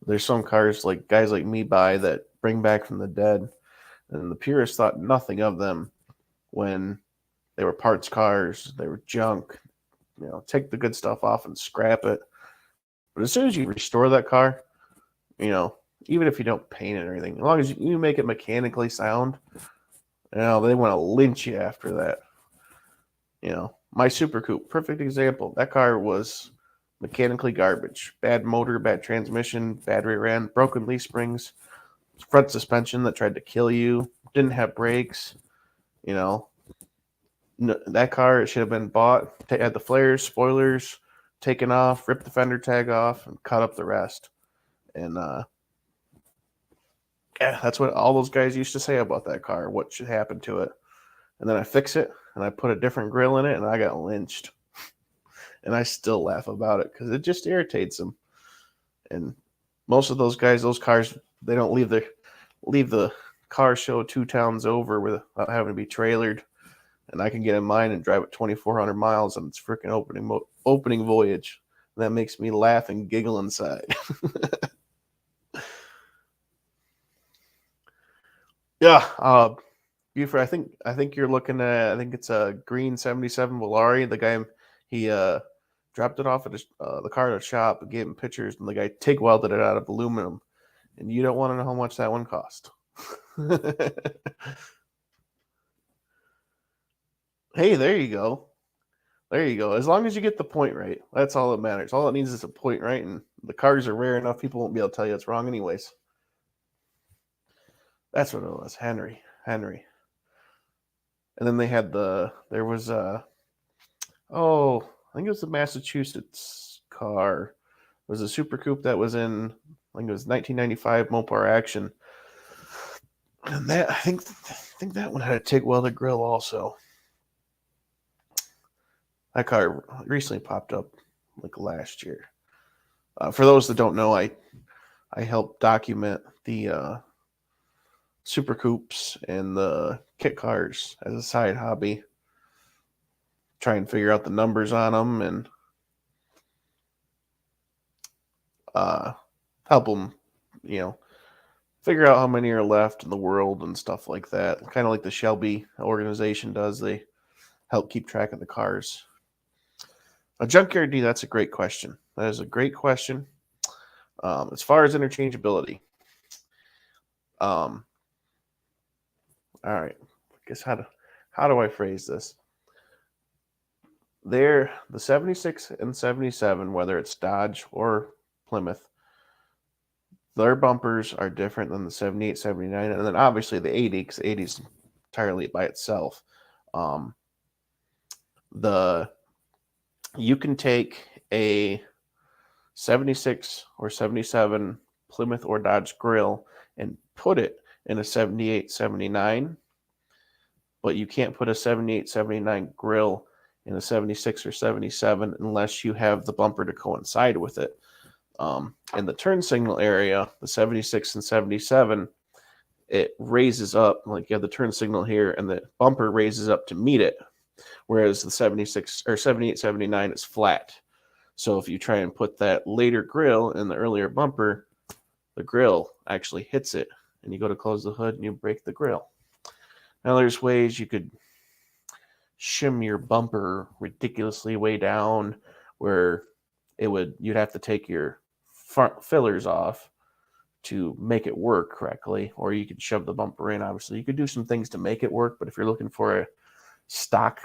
Speaker 1: There's some cars like guys like me buy that bring back from the dead, and the purists thought nothing of them when they were parts cars, they were junk. Take the good stuff off and scrap it. But as soon as you restore that car, you know, even if you don't paint it or anything, as long as you make it mechanically sound, they want to lynch you after that. My Super Coupe, perfect example. That car was mechanically garbage. Bad motor, bad transmission, bad rear end, broken leaf springs, front suspension that tried to kill you, didn't have brakes. You know, that car, it should have been bought, had the flares, spoilers taken off, ripped the fender tag off, and cut up the rest. And yeah, that's what all those guys used to say about that car, what should happen to it. And then I fix it, and I put a different grill in it, and I got lynched. And I still laugh about it because it just irritates them. And most of those guys, those cars, they don't leave the car show 2 towns over without having to be trailered. And I can get in mine and drive it 2,400 miles on its freaking opening voyage. And that makes me laugh and giggle inside. Yeah, Buford, I think you're looking at. I think it's a green '77 Volare. The guy he dropped it off at the car at a shop, gave him pictures, and the guy TIG welded it out of aluminum. And you don't want to know how much that one cost. Hey, there you go. There you go. As long as you get the point right, that's all that matters. All it needs is a point right, and the cars are rare enough. People won't be able to tell you it's wrong, anyways. That's what it was, Henry. And then there was I think it was the Massachusetts car. It was a Super Coupe that was in, I think it was 1995 Mopar Action. And that I think that one had a TIG welded grill also. That car recently popped up like last year. For those that don't know, I I help document the Super Coupes and the kit cars as a side hobby. Try and figure out the numbers on them and help them, figure out how many are left in the world and stuff like that. Kind of like the Shelby organization does. They help keep track of the cars. A junkyard D, that's a great question. That is a great question. As far as interchangeability, all right. I guess how do I phrase this? The 76 and 77, whether it's Dodge or Plymouth, their bumpers are different than the 78, 79, and then obviously the 80, because the 80 is entirely by itself. You can take a 76 or 77 Plymouth or Dodge grill and put it in a 78, 79, but you can't put a 78, 79 grill in a 76 or 77 unless you have the bumper to coincide with it. In the turn signal area, the 76 and 77, it raises up, like you have the turn signal here, and the bumper raises up to meet it, whereas the 76 or 78, 79 is flat. So if you try and put that later grill in the earlier bumper, the grill actually hits it, and you go to close the hood and you break the grill. Now there's ways you could shim your bumper ridiculously way down where you'd have to take your front fillers off to make it work correctly, or you could shove the bumper in. Obviously, you could do some things to make it work, but if you're looking for a stock,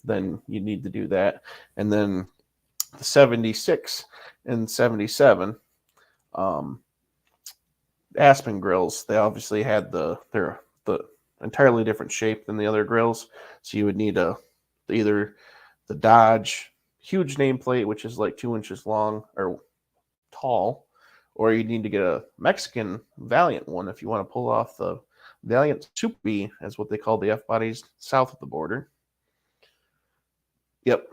Speaker 1: then you need to do that. And then the 76 and 77 Aspen grills, they obviously had they're the entirely different shape than the other grills, so you would need either the Dodge huge nameplate, which is like 2 inches long or tall, or you need to get a Mexican Valiant one if you want to pull off the Valiant Super B, as what they call the F bodies south of the border. Yep,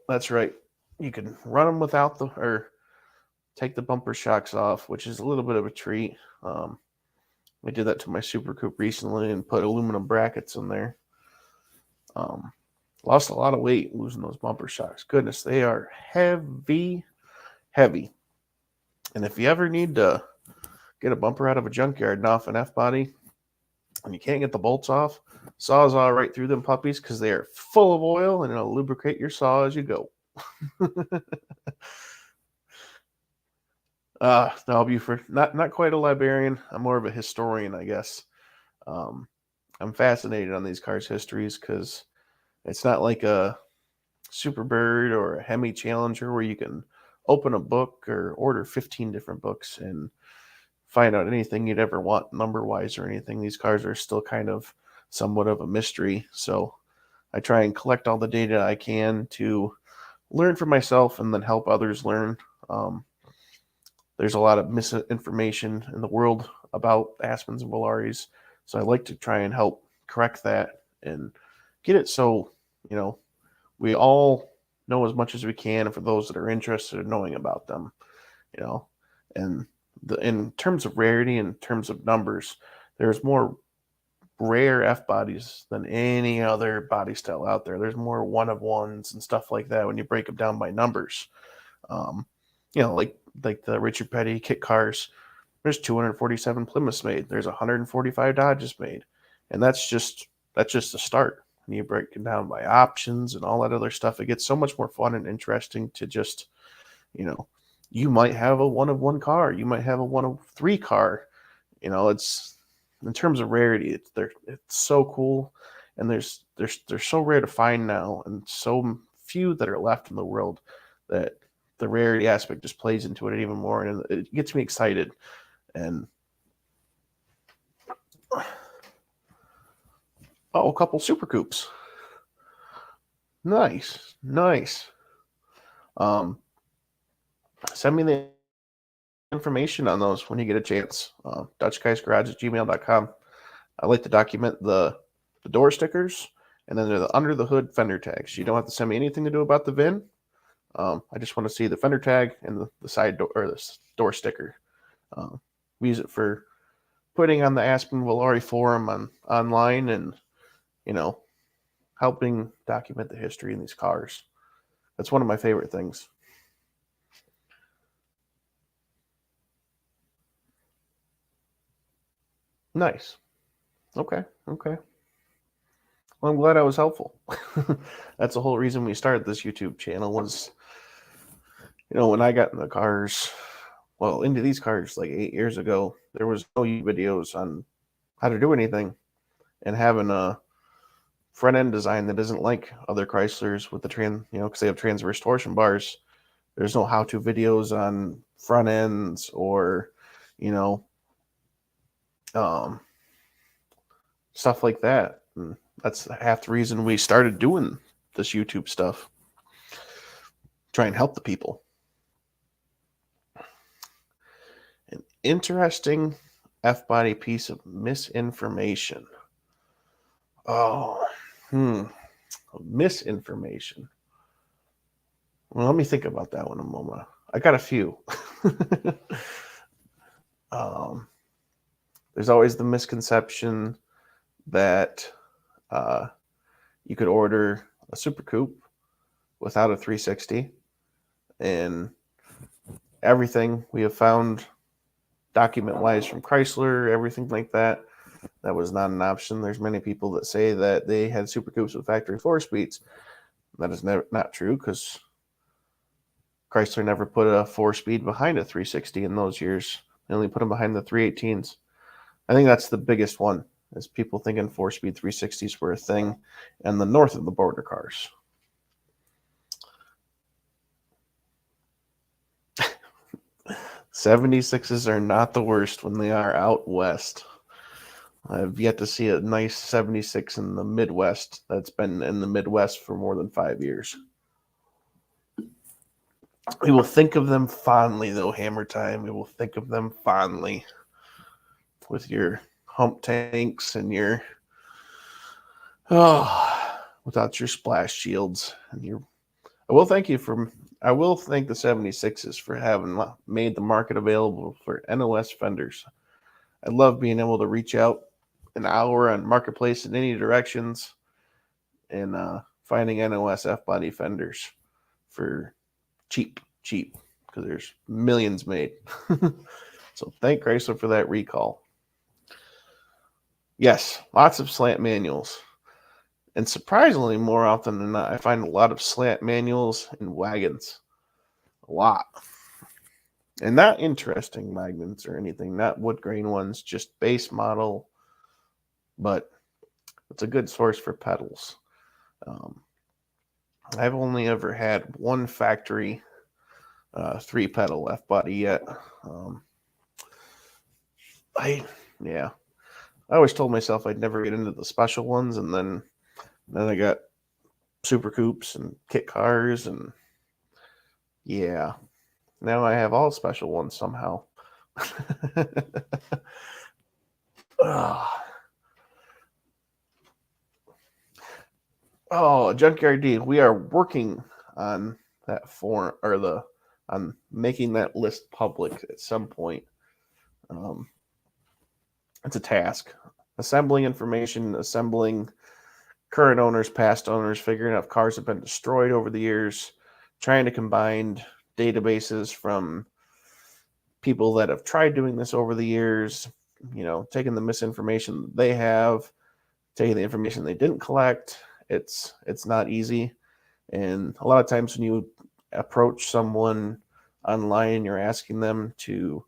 Speaker 1: that's right. You can run them without or take the bumper shocks off, which is a little bit of a treat. I did that to my Super Coupe recently and put aluminum brackets in there. Lost a lot of weight losing those bumper shocks. Goodness, they are heavy. And if you ever need to get a bumper out of a junkyard and off an F-body, and you can't get the bolts off, Sawzall right through them puppies because they are full of oil and it'll lubricate your saw as you go. I'll be not quite a librarian. I'm more of a historian, I guess. I'm fascinated on these cars' histories because it's not like a Superbird or a Hemi Challenger where you can open a book or order 15 different books and find out anything you'd ever want number-wise or anything. These cars are still kind of somewhat of a mystery. So I try and collect all the data I can to learn for myself and then help others learn. There's a lot of misinformation in the world about Aspens and Volaris. So I like to try and help correct that and get it so, we all know as much as we can for those that are interested in knowing about them, and in terms of rarity, in terms of numbers, there's more rare F bodies than any other body style out there. There's more one of ones and stuff like that when you break them down by numbers. Like the Richard Petty kit cars, there's 247 Plymouths made. There's 145 Dodges made, and that's just the start. When you break it down by options and all that other stuff, it gets so much more fun and interesting to just, you might have a one of one car, you might have a one of three car. It's in terms of rarity, it's so cool, and they're so rare to find now, and so few that are left in the world that the rarity aspect just plays into it even more, and it gets me excited. And a couple Super Coupes. Nice. Send me the information on those when you get a chance. DutchGuysGarage@gmail.com. I like to document the door stickers, and then they're the under the hood fender tags. You don't have to send me anything to do about the VIN. I just want to see the fender tag and the side door or the door sticker. We use it for putting on the Aspen Valori forum online and, helping document the history in these cars. That's one of my favorite things. Nice. Okay. Well, I'm glad I was helpful. That's the whole reason we started this YouTube channel was, when I got in the cars, into these cars like 8 years ago, there was no videos on how to do anything, and having a front end design that isn't like other Chryslers with the because they have transverse torsion bars. There's no how-to videos on front ends or, stuff like that. And that's half the reason we started doing this YouTube stuff. Try and help the people. An interesting F-body piece of misinformation. Misinformation. Well, let me think about that one a moment. I got a few. There's always the misconception that you could order a Super Coupe without a 360, and everything we have found document-wise from Chrysler, everything like that, that was not an option. There's many people that say that they had Super Coupes with factory 4-speeds. That is not true, because Chrysler never put a 4-speed behind a 360 in those years. They only put them behind the 318s. I think that's the biggest one, is people thinking 4-speed 360s were a thing in the north of the border cars. '76s are not the worst when they are out west. I've yet to see a nice 76 in the Midwest that's been in the Midwest for more than 5 years. We will think of them fondly, though, Hammer Time. We will think of them fondly with your hump tanks and your without your splash shields and your. I will thank the 76s for having made the market available for NOS fenders. I love being able to reach out an hour on Marketplace in any directions and finding NOS F-body fenders for cheap, because there's millions made. So thank Chrysler for that recall. Yes, lots of slant manuals. And surprisingly, more often than not, I find a lot of slant manuals in wagons. A lot. And not interesting wagons or anything, not wood grain ones, just base model. But it's a good source for pedals. I've only ever had one factory 3-pedal F-body yet. I always told myself I'd never get into the special ones, and then I got Super Coupes and kit cars, and now I have all special ones somehow. Junkyard D, we are working on that form, or on making that list public at some point. It's a task. Assembling information, assembling current owners, past owners, figuring out if cars have been destroyed over the years, trying to combine databases from people that have tried doing this over the years, taking the misinformation that they have, taking the information they didn't collect. It's not easy. And a lot of times when you approach someone online, you're asking them to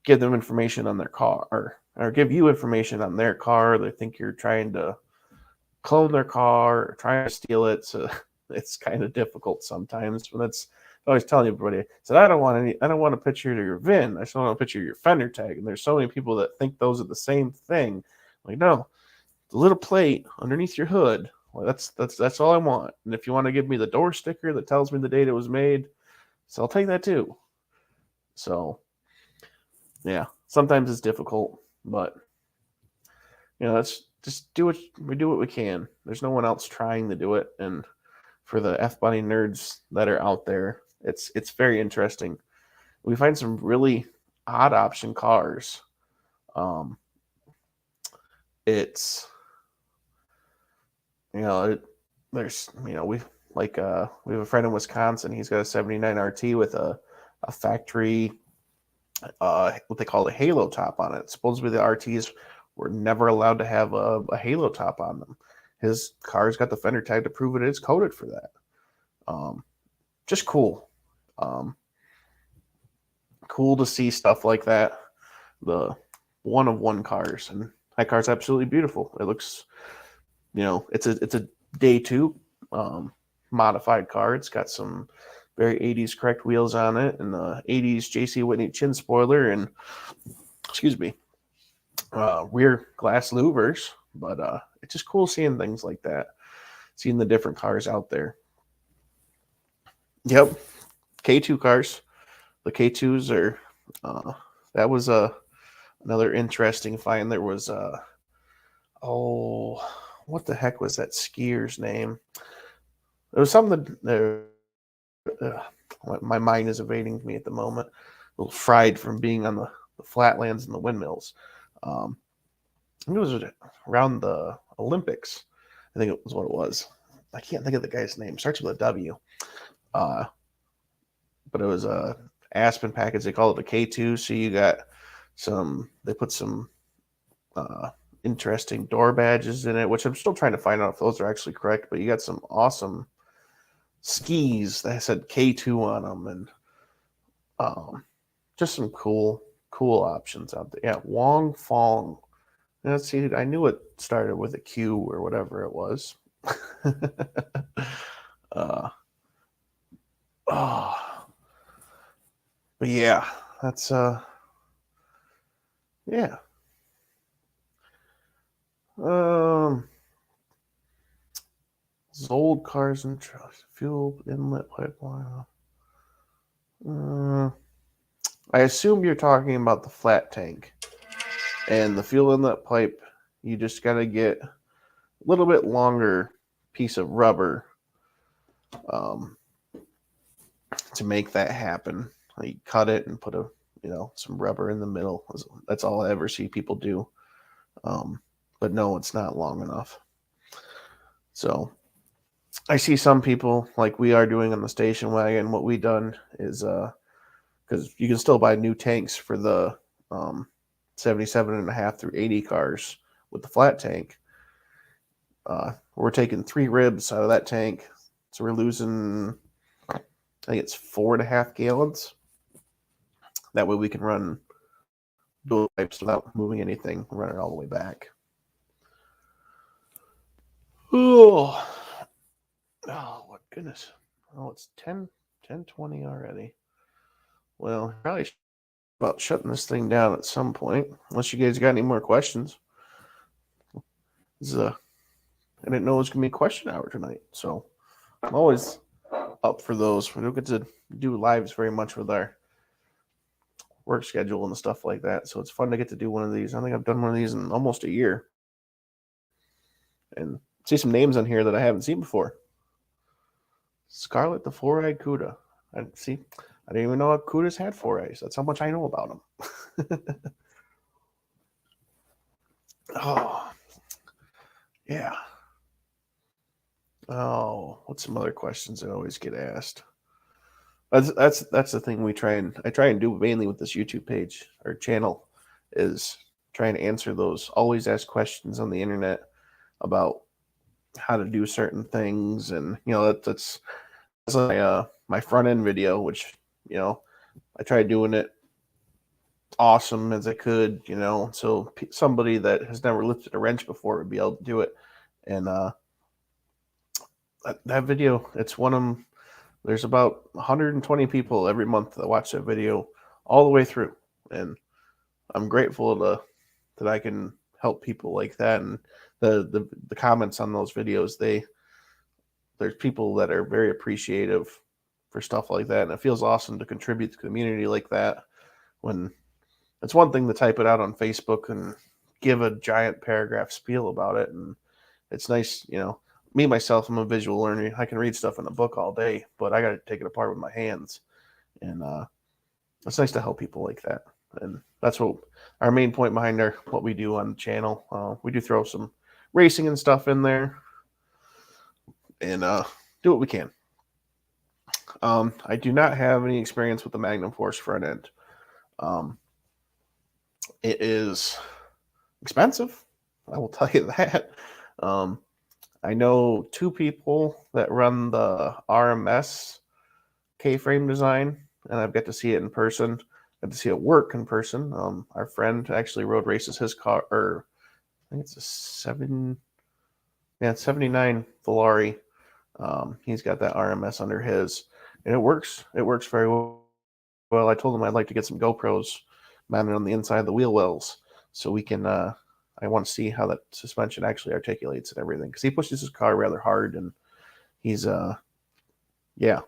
Speaker 1: give them information on their car or give you information on their car. They think you're trying to clone their car or trying to steal it. So it's kind of difficult sometimes. But that's always telling everybody. So I don't want a picture of your VIN. I just want a picture of your fender tag. And there's so many people that think those are the same thing. Like, no, the little plate underneath your hood. Well, that's all I want. And if you want to give me the door sticker that tells me the date it was made, so I'll take that too. So yeah, sometimes it's difficult, but let's just do what we can. There's no one else trying to do it, and for the F-body nerds that are out there, it's very interesting. We find some really odd option cars. Um, it's there's we have a friend in Wisconsin. He's got a '79 RT with a factory what they call a halo top on it. Supposedly the RTs were never allowed to have a halo top on them. His car's got the fender tag to prove it is coated for that. Just cool. Cool to see stuff like that. The one of one cars, and that car's absolutely beautiful. It looks, it's a day two modified car. It's got some very 80s correct wheels on it, and the 80s JC Whitney chin spoiler, and rear glass louvers. But it's just cool seeing things like that, seeing the different cars out there. Yep, K2 cars. The K2s are that was another interesting find. There was what the heck was that skier's name? There was something there. My mind is evading me at the moment. A little fried from being on the flatlands and the windmills. I think it was around the Olympics. I think it was what it was. I can't think of the guy's name. Starts with a W. But it was a Aspen package. They call it a K2. So you got they put some interesting door badges in it, which I'm still trying to find out if those are actually correct. But you got some awesome skis that said K2 on them, and just some cool options out there. Yeah, Wong Fong. Let's see. I knew it started with a Q or whatever it was. But yeah, that's yeah. Zold cars and trucks, fuel inlet pipeline. I assume you're talking about the flat tank and the fuel inlet pipe. You just got to get a little bit longer piece of rubber to make that happen. You cut it and put some rubber in the middle. That's all I ever see people do. But no, it's not long enough. So I see some people, like we are doing on the station wagon. What we done is because you can still buy new tanks for the 77.5 through 80 cars with the flat tank. We're taking 3 ribs out of that tank, so we're losing, I think it's 4.5 gallons. That way we can run dual pipes without moving anything, run it all the way back. Oh, what goodness. Oh, it's 10:20 already. Well, probably about shutting this thing down at some point, unless you guys got any more questions. I didn't know it was going to be a question hour tonight, so I'm always up for those. We don't get to do lives very much with our work schedule and stuff like that, so it's fun to get to do one of these. I think I've done one of these in almost a year. And see some names on here that I haven't seen before. Scarlet the Four-Eyed Cuda. I didn't even know Cudas had 4 eyes. That's how much I know about them. Oh, yeah. Oh, what's some other questions that always get asked? That's the thing I try and do mainly with this YouTube page or channel is try and answer those. Always ask questions on the internet about how to do certain things, and that's my front end video, which I tried doing it awesome as I could, so somebody that has never lifted a wrench before would be able to do it. And that video, it's one of them. There's about 120 people every month that watch that video all the way through, and I'm grateful that I can help people like that. And the comments on those videos, there's people that are very appreciative for stuff like that, and it feels awesome to contribute to the community like that. When it's one thing to type it out on Facebook and give a giant paragraph spiel about it, and it's nice, me myself, I'm a visual learner. I can read stuff in a book all day, but I got to take it apart with my hands, and it's nice to help people like that. And that's what our main point behind what we do on the channel. We do throw some racing and stuff in there, and do what we can. I do not have any experience with the Magnum Force front end. It is expensive, I will tell you that. I know 2 people that run the RMS K-frame design, and I've got to see it in person. Got to see it work in person. Our friend actually road races his car, or I think it's a 79 Volare. He's got that RMS under his, and it works. It works very well. I told him I'd like to get some GoPros mounted on the inside of the wheel wells, so we can. I want to see how that suspension actually articulates and everything, because he pushes his car rather hard, and he's yeah.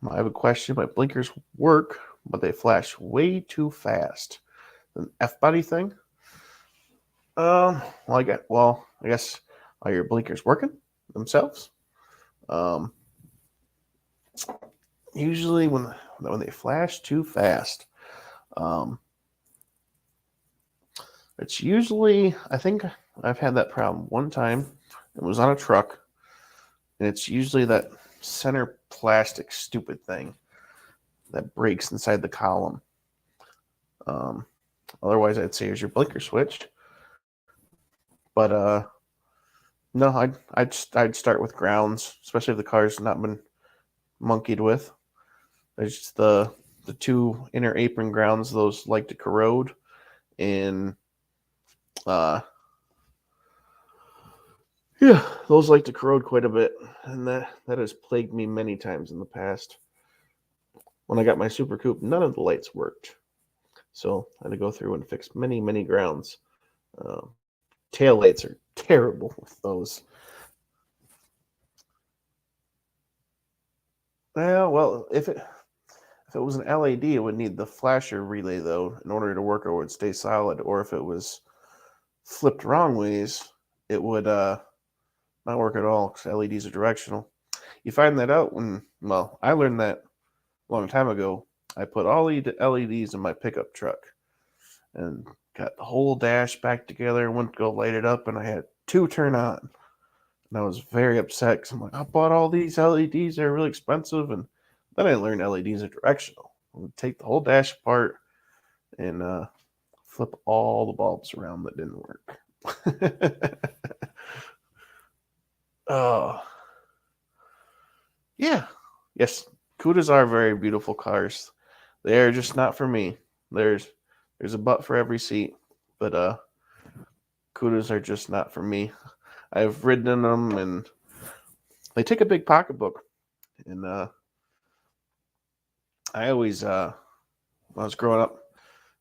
Speaker 1: I have a question. My blinkers work, but they flash way too fast. An F-body thing? I guess are your blinkers working themselves? Usually when they flash too fast, it's usually, I think I've had that problem one time. It was on a truck, and it's usually that center plastic stupid thing that breaks inside the column. Otherwise, I'd say it's your blinker switch. But no, I'd start with grounds, especially if the car's not been monkeyed with. There's the 2 inner apron grounds; those like to corrode, and yeah, those like to corrode quite a bit, and that has plagued me many times in the past. When I got my Super Coupe, none of the lights worked, so I had to go through and fix many grounds. Tail lights are terrible with those. Well, if it was an LED, it would need the flasher relay though in order to work, or it would stay solid. Or if it was flipped wrong ways, it would not work at all, because LEDs are directional. You find that out I learned that a long time ago. I put all the LEDs in my pickup truck and got the whole dash back together, went to go light it up, and I had 2 turn on. And I was very upset because I'm like, I bought all these LEDs, they're really expensive. And then I learned LEDs are directional. I would take the whole dash apart and flip all the bulbs around that didn't work. Oh, yeah. Yes, Cudas are very beautiful cars. They are just not for me. There's a butt for every seat, but Cudas are just not for me. I've ridden in them, and they take a big pocketbook. And I always, when I was growing up,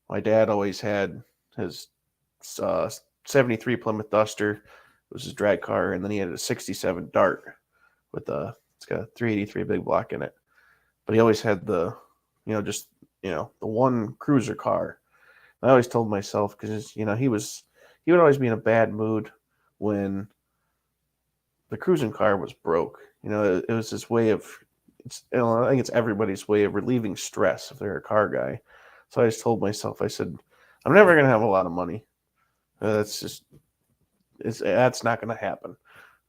Speaker 1: my dad always had his 73 Plymouth Duster. It was his drag car, and then he had a 67 Dart with it's got a 383 big block in it. But he always had the one cruiser car. And I always told myself, because he would always be in a bad mood when the cruising car was broke. It was his way of, I think it's everybody's way of relieving stress if they're a car guy. So I just told myself, I said, I'm never going to have a lot of money. That's not going to happen.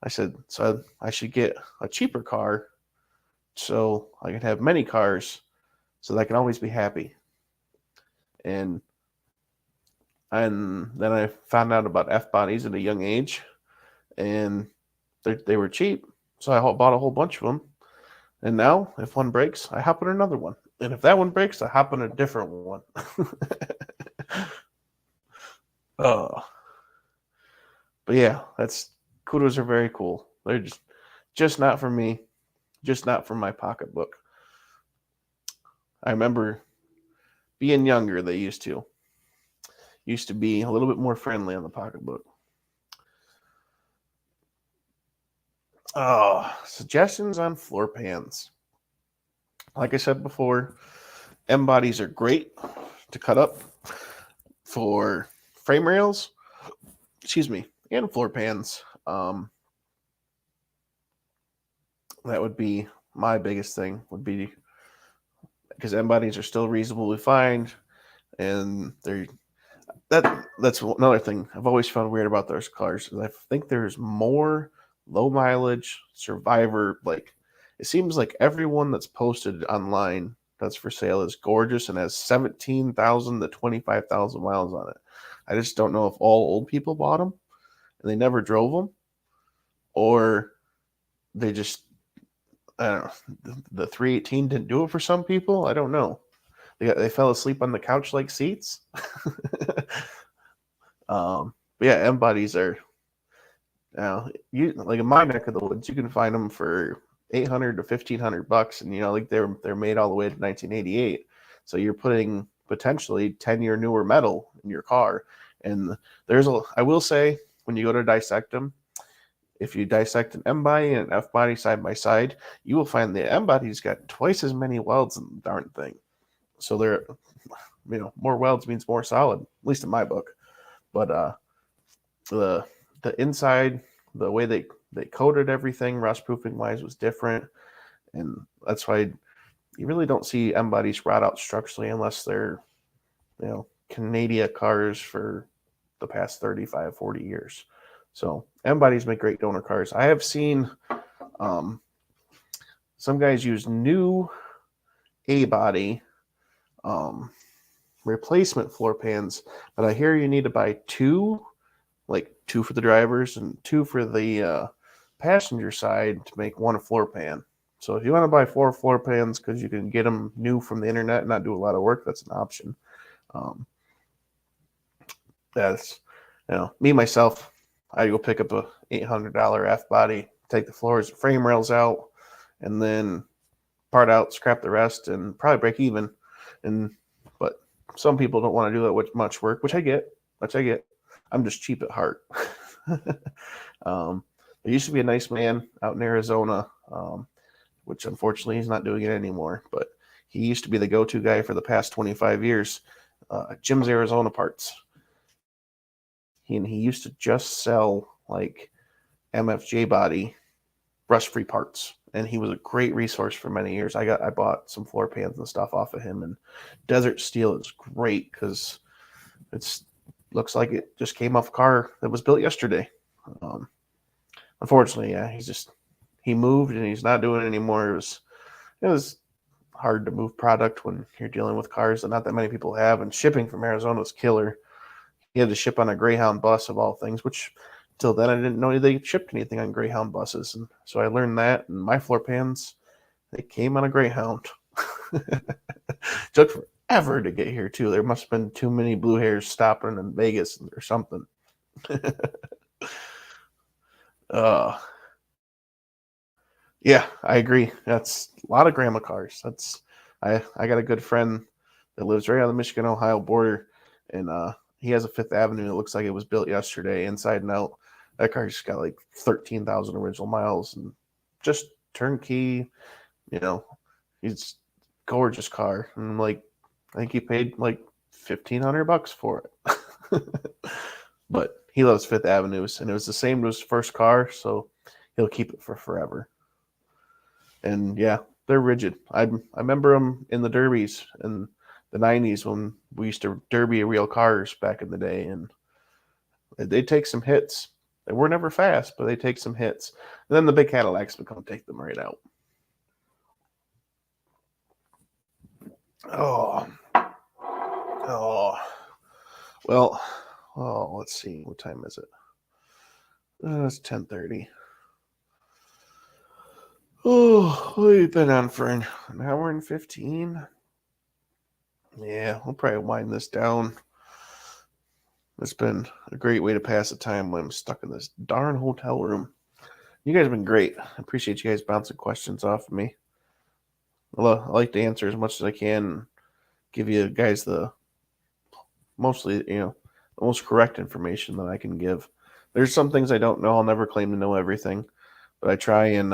Speaker 1: I said, so I should get a cheaper car so I can have many cars so that I can always be happy. And then I found out about F-bodies at a young age, and they were cheap. So I bought a whole bunch of them. And now, if one breaks, I hop on another one. And if that one breaks, I hop on a different one. Oh. But yeah, Cudas are very cool. They're just not for me. Just not for my pocketbook. I remember being younger, they used to be a little bit more friendly on the pocketbook. Oh, suggestions on floor pans. Like I said before, M bodies are great to cut up for frame rails. Excuse me, and floor pans. That would be my biggest thing. Would be because M bodies are still reasonably fine, and that's another thing I've always found weird about those cars. Is I think there's more low mileage survivor. Like, it seems like everyone that's posted online that's for sale is gorgeous and has 17,000 to 25,000 miles on it. I just don't know if all old people bought them and they never drove them, or they just, I don't know, the 318 didn't do it for some people. I don't know. They fell asleep on the couch like seats. But yeah, M bodies are, you like in my neck of the woods, you can find them for 800 to 1,500 bucks, and like they're made all the way to 1988. So you're putting potentially 10-year newer metal in your car. And I will say, when you go to dissect them, if you dissect an M body and an F body side by side, you will find the M body's got twice as many welds in the darn thing. So they're, more welds means more solid, at least in my book. But the inside, the way they coated everything, rust proofing wise, was different, and that's why you really don't see M bodies rot out structurally unless they're, Canadian cars for the past 35, 40 years. So M bodies make great donor cars. I have seen some guys use new A body replacement floor pans, but I hear you need to buy two, like two for the drivers and two for the passenger side to make one floor pan. So if you want to buy 4 floor pans because you can get them new from the internet and not do a lot of work, that's an option. That's, me myself, I go pick up a $800 F body, take the floors and frame rails out, and then part out, scrap the rest, and probably break even. But some people don't want to do that with much work, which I get. I'm just cheap at heart. There used to be a nice man out in Arizona, which unfortunately he's not doing it anymore, but he used to be the go-to guy for the past 25 years, Jim's Arizona Parts. He used to just sell like MFJ body rust-free parts, and he was a great resource for many years. I bought some floor pans and stuff off of him, and Desert Steel is great because it's looks like it just came off a car that was built yesterday. Unfortunately, yeah, he moved and he's not doing it anymore. It was hard to move product when you're dealing with cars that not that many people have, and shipping from Arizona is killer. He had to ship on a Greyhound bus of all things, which till then I didn't know they shipped anything on Greyhound buses, and so I learned that. And my floor pans, they came on a Greyhound. Took forever to get here too. There must have been too many blue hairs stopping in Vegas or something. Yeah, I agree. That's a lot of grandma cars. I got a good friend that lives right on the Michigan-Ohio border, and he has a Fifth Avenue that looks like it was built yesterday, inside and out. That car's got like 13,000 original miles and just turnkey. It's gorgeous car, and I think he paid like $1,500 for it. But he loves Fifth Avenues, and it was the same as his first car, so he'll keep it for forever. And yeah, they're rigid. I remember them in the derbies in the 90s when we used to derby real cars back in the day, and they take some hits. They were never fast, but they take some hits. And then the big Cadillacs would come take them right out. Oh. Well, let's see. What time is it? It's 10:30. Oh, we've been on for an hour and 15. Yeah, we'll probably wind this down. It's been a great way to pass the time when I'm stuck in this darn hotel room. You guys have been great. I appreciate you guys bouncing questions off of me. I like to answer as much as I can, give you guys the mostly, the most correct information that I can give. There's some things I don't know. I'll never claim to know everything, but I try and,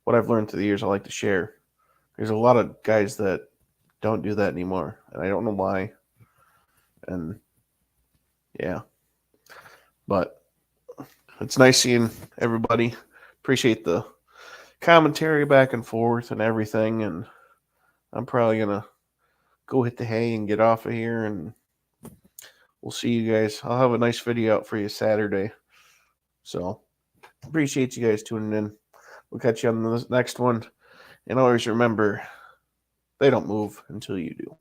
Speaker 1: what I've learned through the years, I like to share. There's a lot of guys that don't do that anymore, and I don't know why. And yeah, but it's nice seeing everybody. Appreciate the commentary back and forth and everything. And I'm probably going to go hit the hay and get off of here. And we'll see you guys. I'll have a nice video out for you Saturday. So appreciate you guys tuning in. We'll catch you on the next one. And always remember, they don't move until you do.